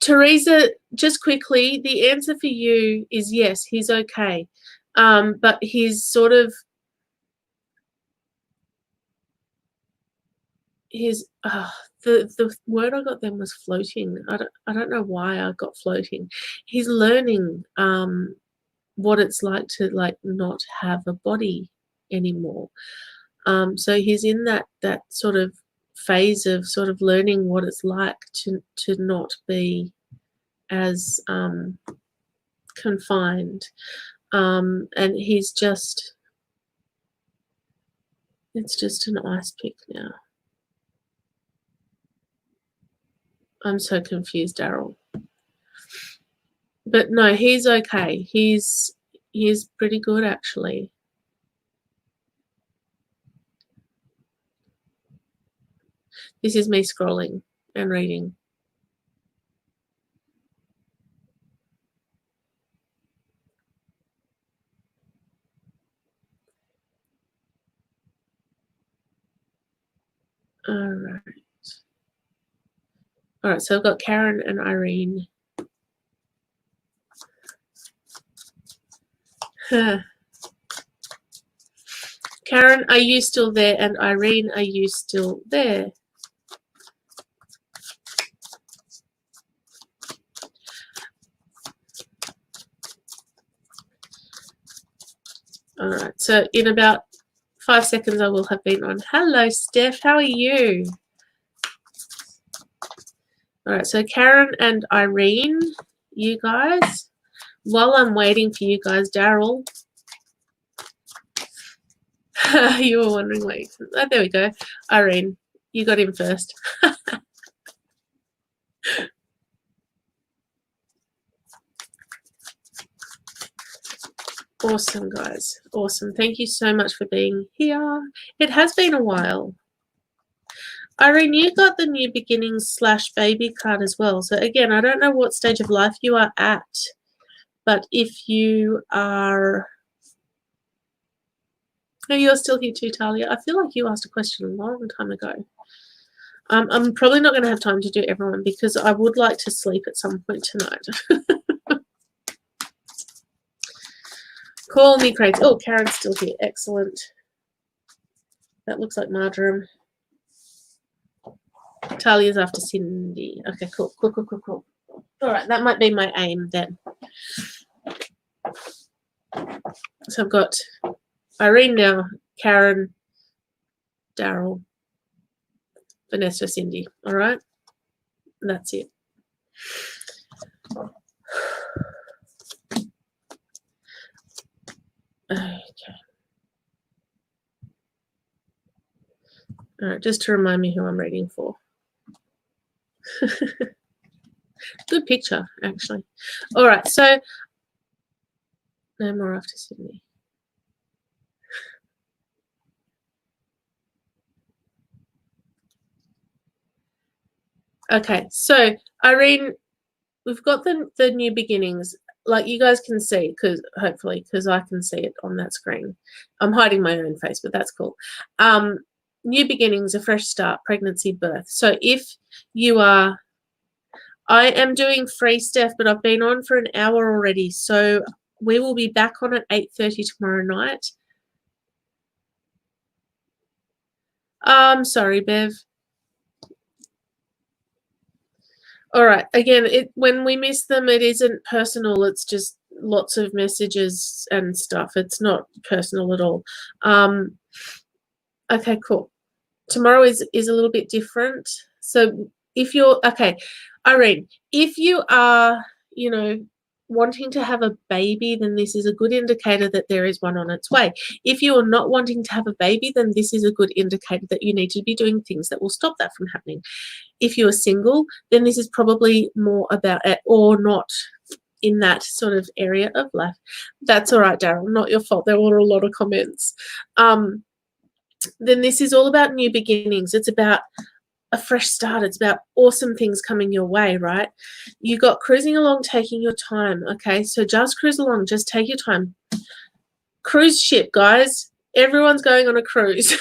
Teresa, just quickly, the answer for you is yes, he's okay. But he's sort of, the word I got then was floating. I don't know why I got floating. He's learning what it's like to not have a body anymore. So he's in that sort of phase of sort of learning what it's like to not be as confined. And he's just, it's just an ice pick now. I'm so confused, Daryl. But no, he's okay. He's pretty good, actually. This is me scrolling and reading. All right. All right, so I've got Karen and Irene. Karen, are you still there? And Irene, are you still there? All right, so in about 5 seconds I will have been on. Hello, Steph, how are you? All right, so Karen and Irene, you guys, while I'm waiting for you guys, Daryl, you were wondering, wait, oh, there we go. Irene, you got him first. Awesome, guys. Awesome. Thank you so much for being here. It has been a while. Irene, you got the New Beginnings / baby card as well. So again, I don't know what stage of life you are at, but if you are... Oh, you're still here too, Talia. I feel like you asked a question a long time ago. I'm probably not going to have time to do everyone because I would like to sleep at some point tonight. Call me crazy. Oh, Karen's still here. Excellent. That looks like Mardon. Talia's after Cindy. Okay, cool. Cool. All right, that might be my aim then. So I've got Irene now, Karen, Daryl, Vanessa, Cindy. All right, and that's it. Okay. All right, just to remind me who I'm reading for. Good picture, actually. All right, so no more after Sydney. Okay, so Irene, we've got the New Beginnings. Like you guys can see, because hopefully, because I can see it on that screen. I'm hiding my own face, but that's cool. New Beginnings, a fresh start, pregnancy, birth. So if you are, I am doing free stuff, but I've been on for an hour already. So we will be back on at 8:30 tomorrow night. Sorry, Bev. All right. Again, when we miss them, it isn't personal. It's just lots of messages and stuff. It's not personal at all. Okay, cool. Tomorrow is a little bit different. So if you're, okay, Irene, if you are, you know, wanting to have a baby, then this is a good indicator that there is one on its way. If you are not wanting to have a baby, then this is a good indicator that you need to be doing things that will stop that from happening. If you are single, then this is probably more about it, or not in that sort of area of life. That's all right, Daryl, not your fault. There were a lot of comments. Then this is all about new beginnings. It's about a fresh start. It's about awesome things coming your way, right? You got cruising along, taking your time. Okay, so just cruise along, just take your time. Cruise ship, guys. Everyone's going on a cruise.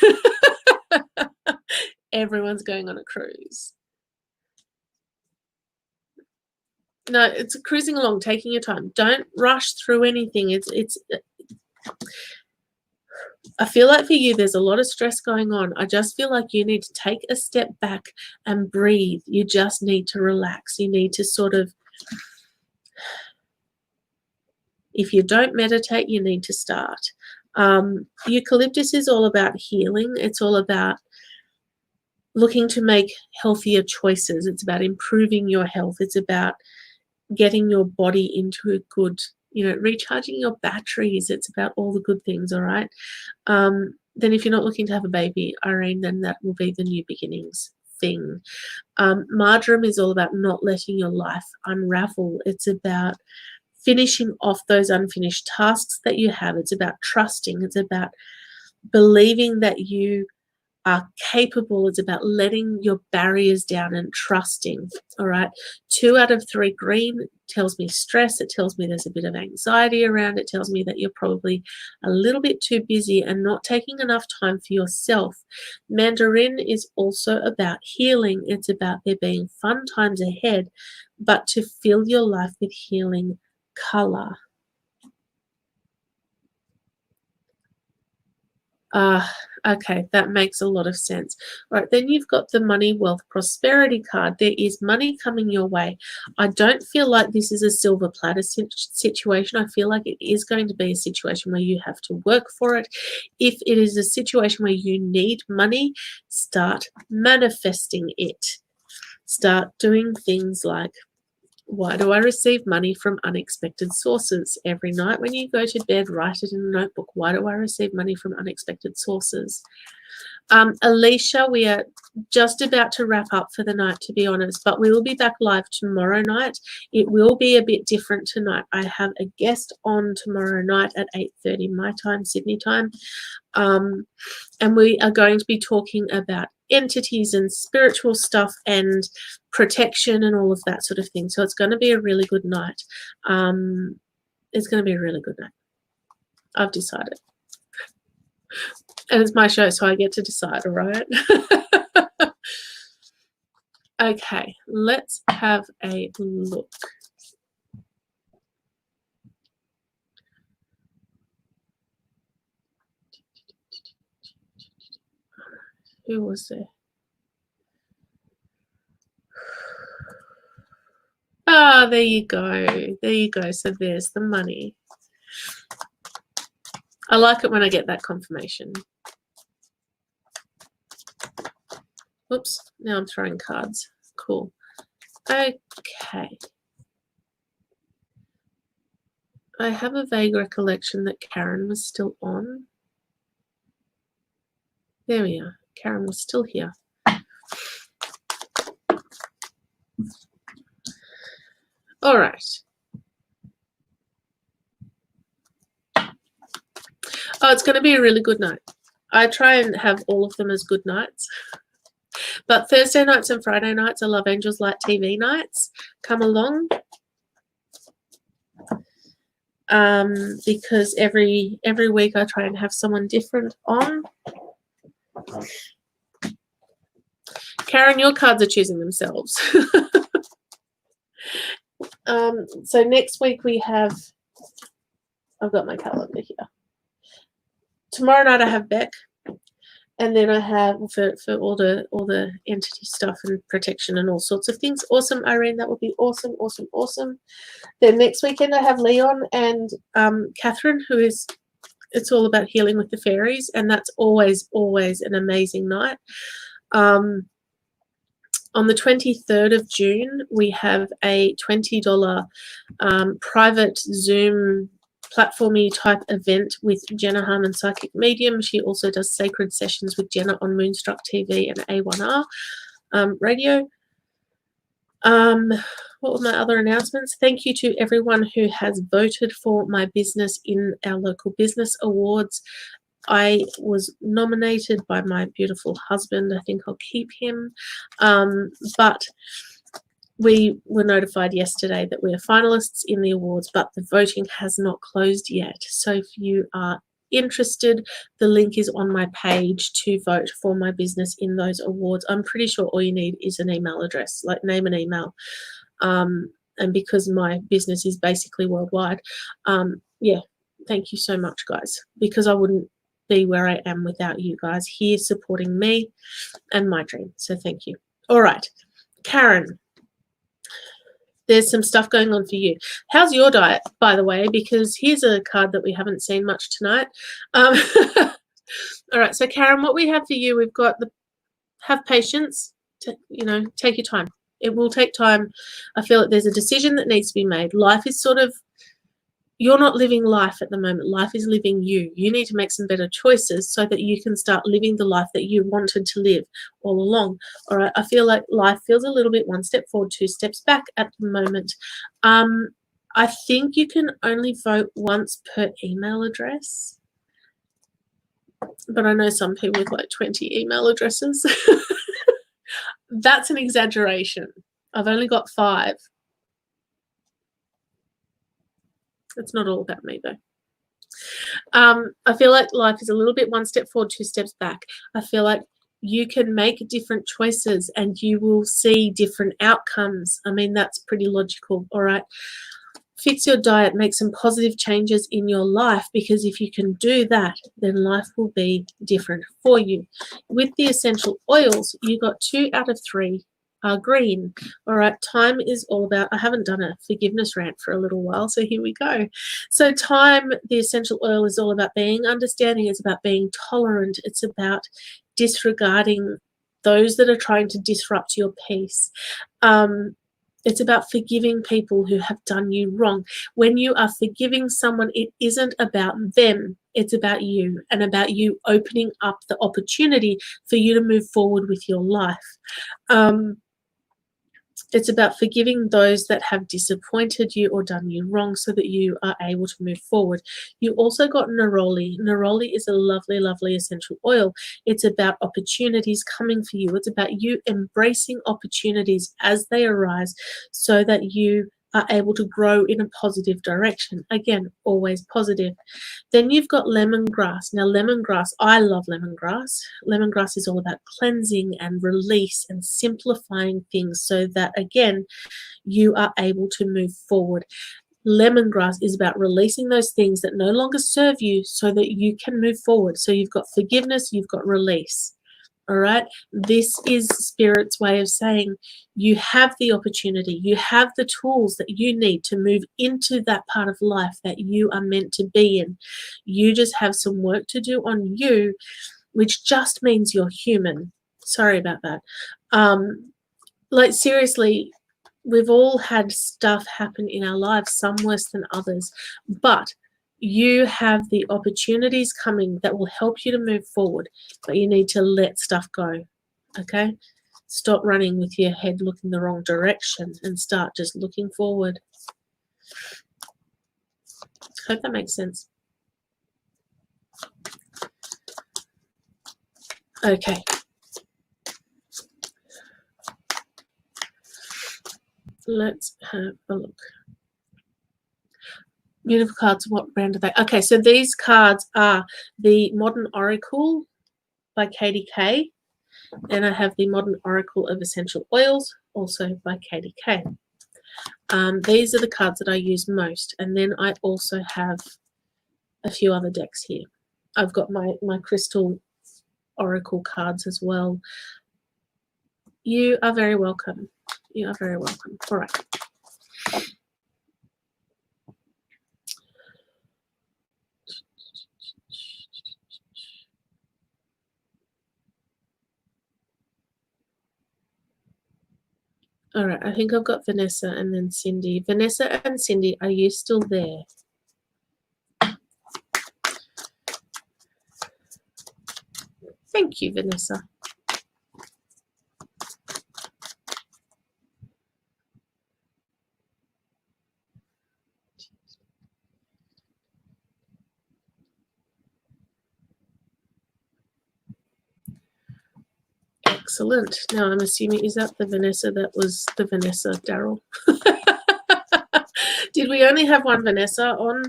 Everyone's going on a cruise. No, it's cruising along, taking your time. Don't rush through anything. It's I feel like for you, there's a lot of stress going on. I just feel like you need to take a step back and breathe. You just need to relax. You need to sort of, if you don't meditate, you need to start. Eucalyptus is all about healing. It's all about looking to make healthier choices. It's about improving your health. It's about getting your body into a good, you know, recharging your batteries. It's about all the good things, all right? Then if you're not looking to have a baby, Irene, then that will be the new beginnings thing. Mardon is all about not letting your life unravel. It's about finishing off those unfinished tasks that you have. It's about trusting. It's about believing that you are capable. It's about letting your barriers down and trusting. All right. 2 out of 3 green tells me stress. It tells me there's a bit of anxiety around. It tells me that you're probably a little bit too busy and not taking enough time for yourself. Mandarin is also about healing. It's about there being fun times ahead, but to fill your life with healing color. Okay, that makes a lot of sense. All right, then you've got the money, wealth, prosperity card. There is money coming your way. I don't feel like this is a silver platter situation. I feel like it is going to be a situation where you have to work for it. If it is a situation where you need money, start manifesting it. Start doing things like, why do I receive money from unexpected sources? Every night when you go to bed, write it in a notebook. Why do I receive money from unexpected sources? Alicia, we are just about to wrap up for the night, to be honest, but we will be back live tomorrow night. It will be a bit different tonight. I have a guest on tomorrow night at 8:30 my time, Sydney time, and we are going to be talking about entities and spiritual stuff and protection and all of that sort of thing. So it's going to be a really good night. It's going to be a really good night. I've decided. And it's my show, so I get to decide, all right? Okay, let's have a look. Who was there? Ah, there you go. There you go. So there's the money. I like it when I get that confirmation. Oops, now I'm throwing cards. Cool. Okay. I have a vague recollection that Karen was still on. There we are. Karen was still here. All right. Oh, it's going to be a really good night. I try and have all of them as good nights. But Thursday nights and Friday nights are Love Angels Light TV nights. Come along. Because every week I try and have someone different on. Karen, your cards are choosing themselves. So next week we have, I've got my calendar here. Tomorrow night I have Beck, and then I have for all the entity stuff and protection and all sorts of things. Awesome, Irene, that would be awesome, awesome, awesome. Then next weekend I have Leon and Catherine, who is, it's all about healing with the fairies, and that's always an amazing night. On the 23rd of June, we have a $20 private Zoom platformy type event with Jenna Harmon, Psychic Medium. She also does sacred sessions with Jenna on Moonstruck TV and A1R radio. What were my other announcements? Thank you to everyone who has voted for my business in our local business awards. I was nominated by my beautiful husband. I think I'll keep him. But we were notified yesterday that we are finalists in the awards, but the voting has not closed yet. So if you are interested, the link is on my page to vote for my business in those awards. I'm pretty sure all you need is an email address, like name and email. And because my business is basically worldwide, yeah, thank you so much, guys, because I wouldn't be where I am without you guys here supporting me and my dream. So thank you. All right, Karen, there's some stuff going on for you. How's your diet, by the way? Because here's a card that we haven't seen much tonight. All right, so Karen, what we have for you, we've got the have patience. Take your time. It will take time. I feel like there's a decision that needs to be made. Life is sort of, you're not living life at the moment. Life is living you. You need to make some better choices so that you can start living the life that you wanted to live all along. All right. I feel like life feels a little bit one step forward, two steps back at the moment. I think you can only vote once per email address. But I know some people with like 20 email addresses. That's an exaggeration. I've only got 5. It's not all about me, though. I feel like life is a little bit one step forward, two steps back. I feel like you can make different choices and you will see different outcomes. I mean, that's pretty logical, all right? Fix your diet, make some positive changes in your life, because if you can do that, then life will be different for you. With the essential oils, you got 2 out of 3 are green. All right, time is all about, I haven't done a forgiveness rant for a little while, so here we go. So time, the essential oil, is all about being understanding, it's about being tolerant, it's about disregarding those that are trying to disrupt your peace. It's about forgiving people who have done you wrong. When you are forgiving someone, it isn't about them. It's about you, and about you opening up the opportunity for you to move forward with your life. It's about forgiving those that have disappointed you or done you wrong, so that you are able to move forward. You also got neroli. Neroli is a lovely, lovely essential oil. It's about opportunities coming for you. It's about you embracing opportunities as they arise, so that you are able to grow in a positive direction. Again, always positive. Then you've got lemongrass. Now, lemongrass, I love lemongrass. Lemongrass is all about cleansing and release and simplifying things, so that, again, you are able to move forward. Lemongrass is about releasing those things that no longer serve you, so that you can move forward. So you've got forgiveness, you've got release. All right, this is Spirit's way of saying you have the opportunity, you have the tools that you need to move into that part of life that you are meant to be in. You just have some work to do on you, which just means you're human. Sorry about that. Like, seriously, we've all had stuff happen in our lives, some worse than others, but you have the opportunities coming that will help you to move forward, but you need to let stuff go, okay? Stop running with your head looking the wrong direction and start just looking forward. Hope that makes sense. Okay. Let's have a look. Beautiful cards. What brand are they? Okay, so these cards are the Modern Oracle by Katie Kay, and I have the Modern Oracle of Essential Oils, also by Katie Kay. These are the cards that I use most, and then I also have a few other decks here. I've got my crystal oracle cards as well. You are very welcome. You are very welcome. All right. All right, I think I've got Vanessa and then Cindy. Vanessa and Cindy, are you still there? Thank you, Vanessa. Excellent. Now I'm assuming, is that the Vanessa that was the Vanessa Daryl? Did we only have one Vanessa on?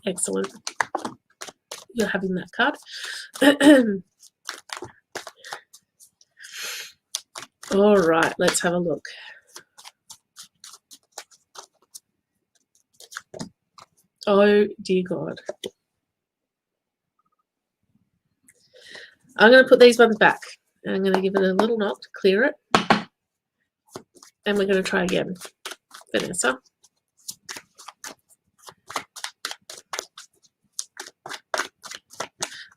Excellent. You're having that card. All right, let's have a look. Oh, dear God. I'm going to put these ones back. And I'm going to give it a little knock to clear it. And we're going to try again. Vanessa.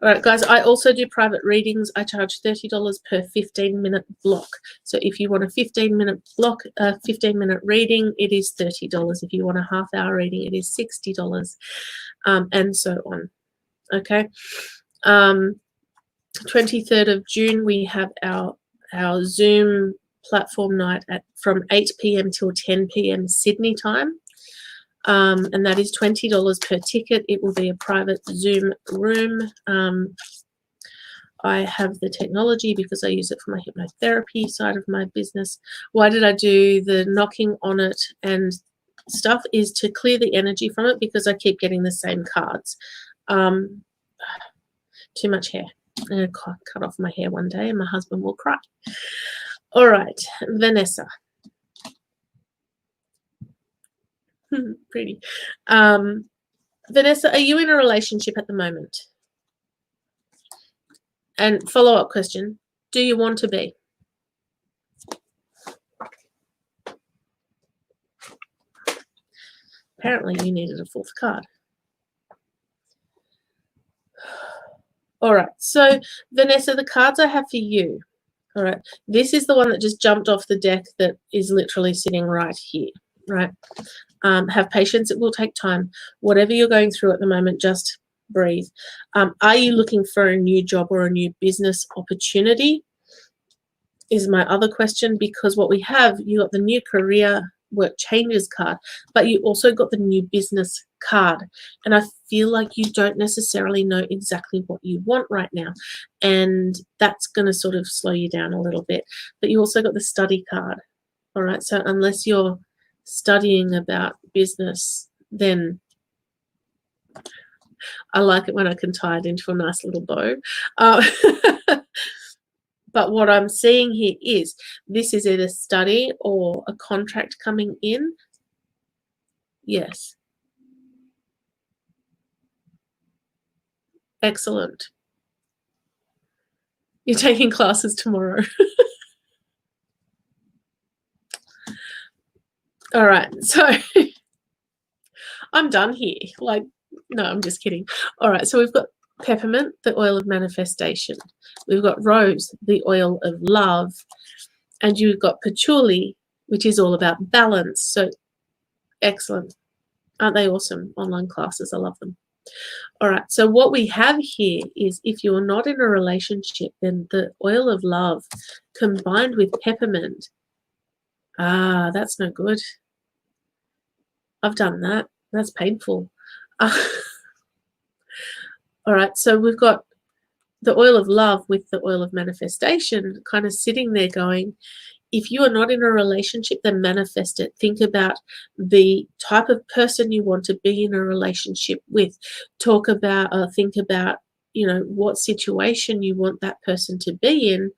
All right, guys, I also do private readings. I charge $30 per 15-minute block. So if you want a 15-minute block, a 15-minute reading, it is $30. If you want a half-hour reading, it is $60, and so on. Okay. 23rd of June, we have our Zoom platform night from 8 p.m. till 10 p.m. Sydney time. And that is $20 per ticket. It will be a private Zoom room. I have the technology because I use it for my hypnotherapy side of my business. Why did I do the knocking on it and stuff? Is to clear the energy from it, because I keep getting the same cards. Too much hair. I'm going to cut off my hair one day and my husband will cry. All right, Vanessa. Pretty. Vanessa, are you in a relationship at the moment? And follow-up question, do you want to be? Apparently you needed a fourth card. All right, so Vanessa, the cards I have for you, all right, this is the one that just jumped off the deck that is literally sitting right here, right? Have patience, it will take time. Whatever you're going through at the moment, just breathe. Are you looking for a new job or a new business opportunity? Is my other question, because what we have, you got the new career work changes card, but you also got the new business card. And I feel like you don't necessarily know exactly what you want right now. And that's going to sort of slow you down a little bit. But you also got the study card. All right. So unless you're studying about business, then I like it when I can tie it into a nice little bow. But what I'm seeing here is this is either study or a contract coming in. Yes. Excellent. You're taking classes tomorrow. All right. So I'm done here. Like, no, I'm just kidding. All right. So we've got peppermint, the oil of manifestation. We've got rose, the oil of love. And you've got patchouli, which is all about balance. So excellent. Aren't they awesome? Online classes. I love them. All right. So what we have here is if you're not in a relationship, then the oil of love combined with peppermint. Ah, that's no good. I've done that. That's painful. All right. So we've got the oil of love with the oil of manifestation kind of sitting there going, if you are not in a relationship, then manifest it. Think about the type of person you want to be in a relationship with. Talk about or think about, you know, what situation you want that person to be in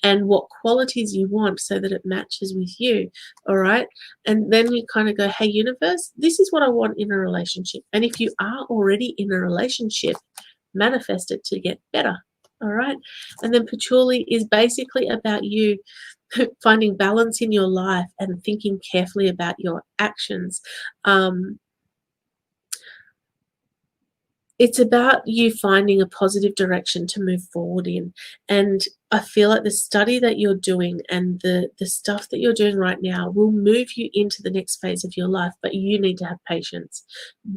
and what qualities you want so that it matches with you. All right. And then you kind of go, hey, universe, this is what I want in a relationship. And if you are already in a relationship, manifest it to get better. All right. And then patchouli is basically about you finding balance in your life and thinking carefully about your actions. It's about you finding a positive direction to move forward in. And I feel like the study that you're doing and the stuff that you're doing right now will move you into the next phase of your life, but you need to have patience.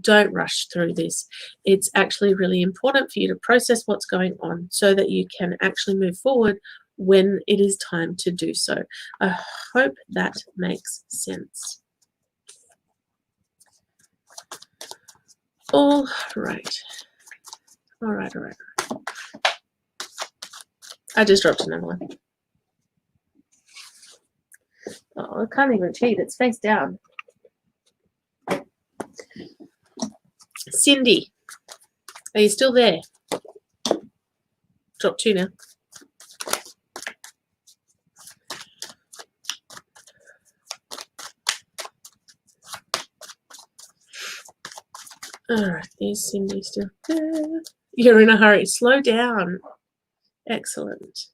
Don't rush through this. It's actually really important for you to process what's going on so that you can actually move forward when it is time to do so. I hope that makes sense. All right. All right. I just dropped another one. Oh, I can't even cheat. It's face down. Cindy, are you still there? Drop two now. All right, is Cindy still there? You're in a hurry. Slow down. Excellent.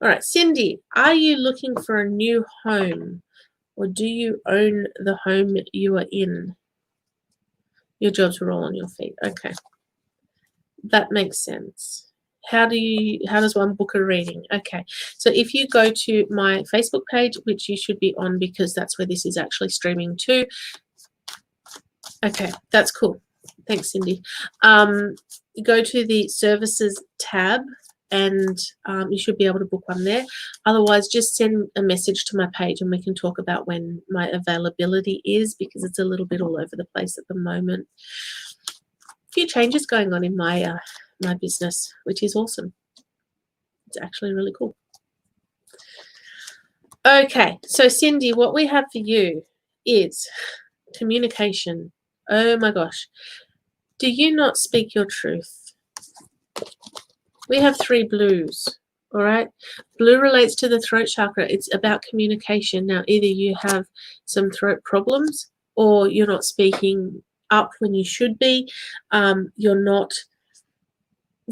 All right, Cindy, are you looking for a new home or do you own the home you are in? Your jobs were all on your feet. Okay. That makes sense. How does one book a reading? Okay. So if you go to my Facebook page, which you should be on because that's where this is actually streaming to. Okay, that's cool. Thanks, Cindy. Go to the services tab and you should be able to book one there. Otherwise, just send a message to my page and we can talk about when my availability is because it's a little bit all over the place at the moment. A few changes going on in my my business, which is awesome. It's actually really cool. Okay, so Cindy, what we have for you is communication. Oh my gosh. Do you not speak your truth? We have 3 blues. All right. Blue relates to the throat chakra. It's about communication. Now, either you have some throat problems or you're not speaking up when you should be. You're not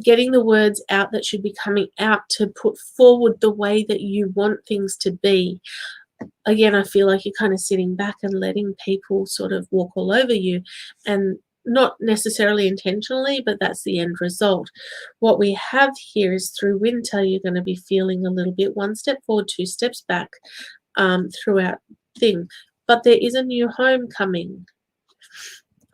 getting the words out that should be coming out to put forward the way that you want things to be. Again, I feel like you're kind of sitting back and letting people sort of walk all over you, and not necessarily intentionally, but that's the end result. What we have here is through winter, you're going to be feeling a little bit 1 step forward, 2 steps back throughout thing. But there is a new home coming.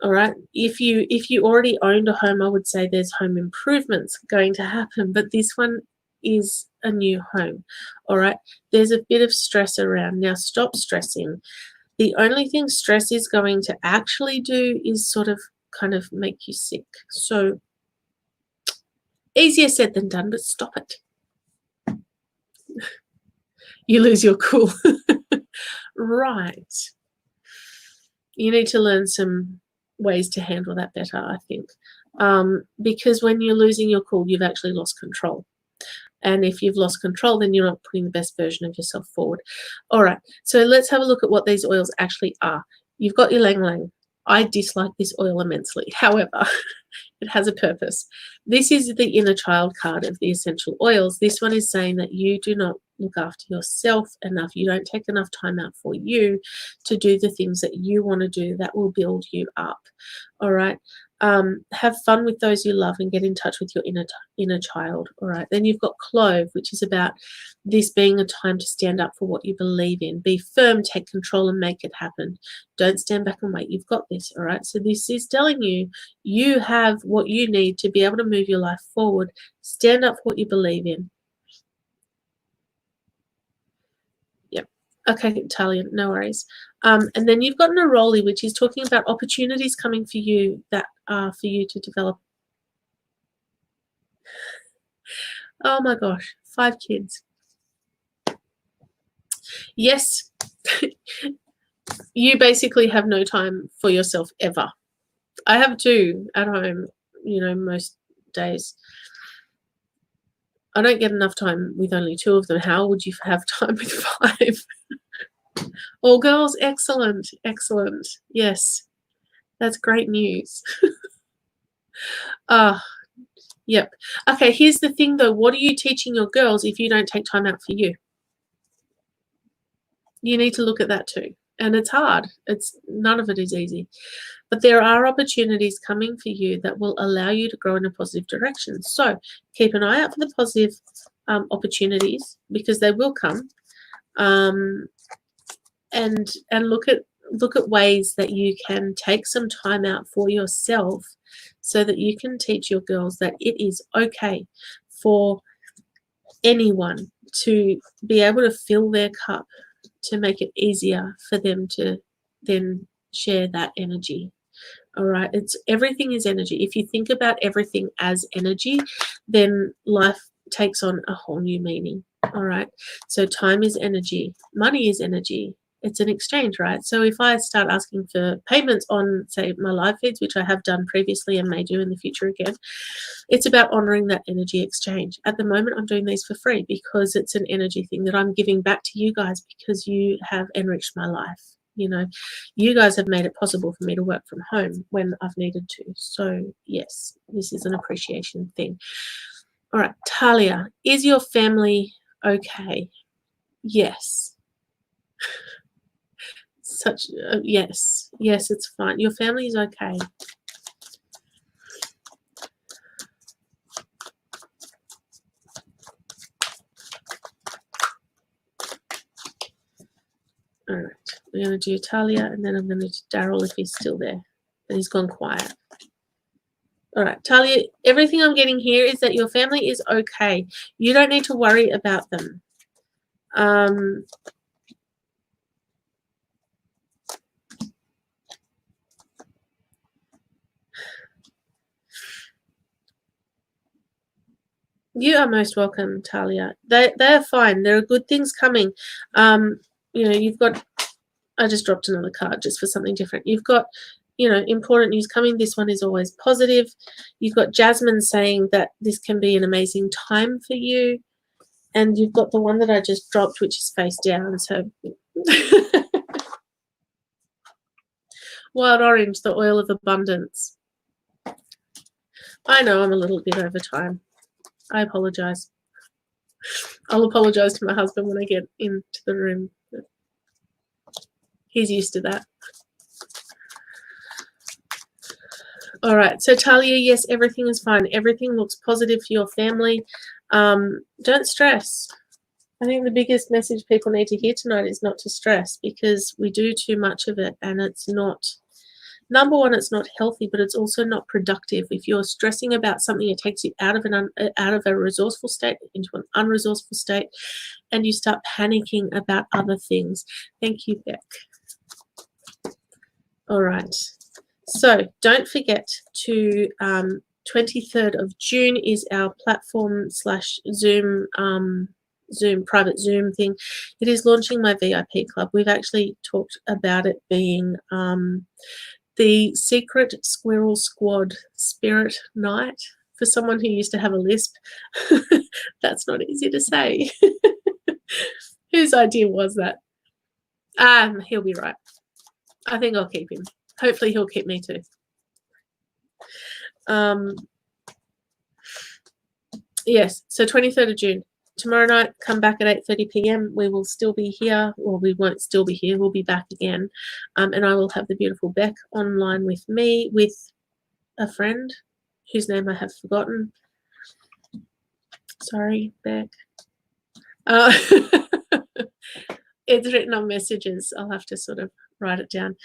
All right. If you already owned a home, I would say there's home improvements going to happen, but this one is a new home. All right. There's a bit of stress around. Now stop stressing. The only thing stress is going to actually do is sort of kind of make you sick. So easier said than done, but stop it. You lose your cool. Right. You need to learn some ways to handle that better, I think. Because when you're losing your cool, you've actually lost control. And if you've lost control, then you're not putting the best version of yourself forward. All right, so let's have a look at what these oils actually are. You've got your Lang Lang. I dislike this oil immensely. However, it has a purpose. This is the inner child card of the essential oils. This one is saying that you do not look after yourself enough. You don't take enough time out for you to do the things that you want to do that will build you up. All right. Have fun with those you love and get in touch with your inner child. All right. Then you've got Clove, which is about this being a time to stand up for what you believe in. Be firm, take control, and make it happen. Don't stand back and wait. You've got this. All right. So this is telling you you have what you need to be able to move your life forward. Stand up for what you believe in. Yep. Okay, Talia, no worries. And then you've got Neroli, which is talking about opportunities coming for you that are for you to develop. Oh my gosh, 5 kids. Yes, you basically have no time for yourself ever. I have 2 at home, you know, most days. I don't get enough time with only 2 of them. How would you have time with 5? All girls, excellent, excellent. Yes, that's great news. Yep. Okay, here's the thing though. What are you teaching your girls if you don't take time out for you? You need to look at that too. And it's hard. None of it is easy. But there are opportunities coming for you that will allow you to grow in a positive direction. So keep an eye out for the positive opportunities, because they will come. And look at ways that you can take some time out for yourself so that you can teach your girls that it is okay for anyone to be able to fill their cup, to make it easier for them to then share that energy. All right, everything is energy. If you think about everything as energy, then life takes on a whole new meaning. All right, so time is energy, money is energy. It's an exchange, right? So if I start asking for payments on, say, my live feeds, which I have done previously and may do in the future again, it's about honoring that energy exchange. At the moment, I'm doing these for free because it's an energy thing that I'm giving back to you guys, because you have enriched my life. You know, you guys have made it possible for me to work from home when I've needed to. So yes, this is an appreciation thing. All right, Talia, is your family okay? Yes. Yes, it's fine. Your family is okay. All right, we're going to do Talia, and then I'm going to do Daryl if he's still there, but he's gone quiet. All right, Talia, everything I'm getting here is that your family is okay. You don't need to worry about them. You are most welcome, Talia. They're fine. There are good things coming. You know, you've got, I just dropped another card just for something different. You've got you know, important news coming. This one is always positive. You've got Jasmine saying that this can be an amazing time for you. And you've got the one that I just dropped, which is face down. So Wild Orange, the oil of abundance. I know I'm a little bit over time. I apologize. I'll apologize to my husband when I get into the room. He's used to that. All right, so Talia, yes, everything is fine. Everything looks positive for your family. Don't stress. I think the biggest message people need to hear tonight is not to stress, because we do too much of it, and it's not, number one, it's not healthy, but it's also not productive. If you're stressing about something, it takes you out of a resourceful state into an unresourceful state, and you start panicking about other things. Thank you, Beck. All right. So don't forget to 23rd of June is our platform / Zoom private Zoom thing. It is launching my VIP club. We've actually talked about it being the Secret Squirrel Squad Spirit Night. For someone who used to have a lisp, that's not easy to say. Whose idea was that? He'll be right. I think I'll keep him. Hopefully he'll keep me too. Yes, so 23rd of June. Tomorrow night, come back at 8:30 p.m. We will still be here, or we won't still be here. We'll be back again. And I will have the beautiful Beck online with me, with a friend whose name I have forgotten. Sorry, Beck. It's written on messages. I'll have to sort of write it down.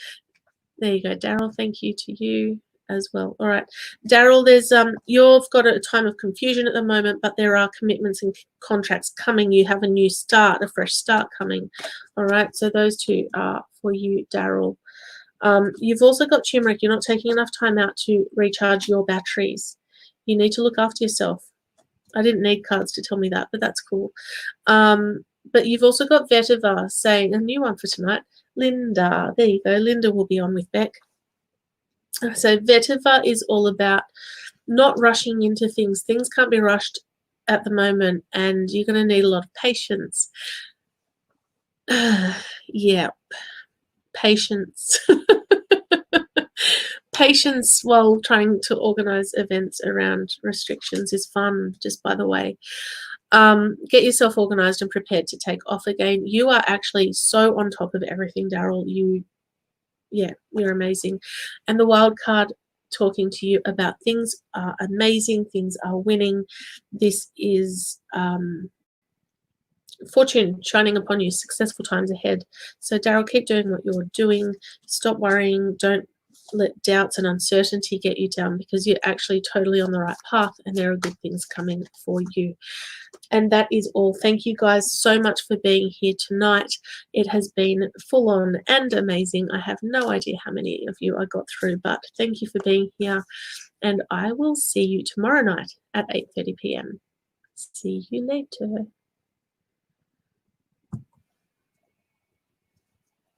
There you go, Daryl. Thank you to you as well. All right, Daryl, there's you've got a time of confusion at the moment, but there are commitments and contracts coming. You have a new start, a fresh start coming. All right, so those two are for you, Daryl. You've also got turmeric. You're not taking enough time out to recharge your batteries. You need to look after yourself. I didn't need cards to tell me that, but that's cool. But you've also got Vetiver saying a new one for tonight. Linda, there you go. Linda will be on with Beck. So Vetiver is all about not rushing into things. Things can't be rushed at the moment, and you're going to need a lot of patience. Yeah, patience. Patience while trying to organize events around restrictions is fun, just by the way. Get yourself organized and prepared to take off again. You are actually so on top of everything, Daryl. You're amazing. And the wild card talking to you about things are amazing, things are winning. This is fortune shining upon you, successful times ahead. So Daryl, keep doing what you're doing. Stop worrying. Don't let doubts and uncertainty get you down, because you're actually totally on the right path, and there are good things coming for you. And that is all. Thank you guys so much for being here tonight. It has been full on and amazing. I have no idea how many of you I got through, but thank you for being here. And I will see you tomorrow night at 8:30 p.m. See you later.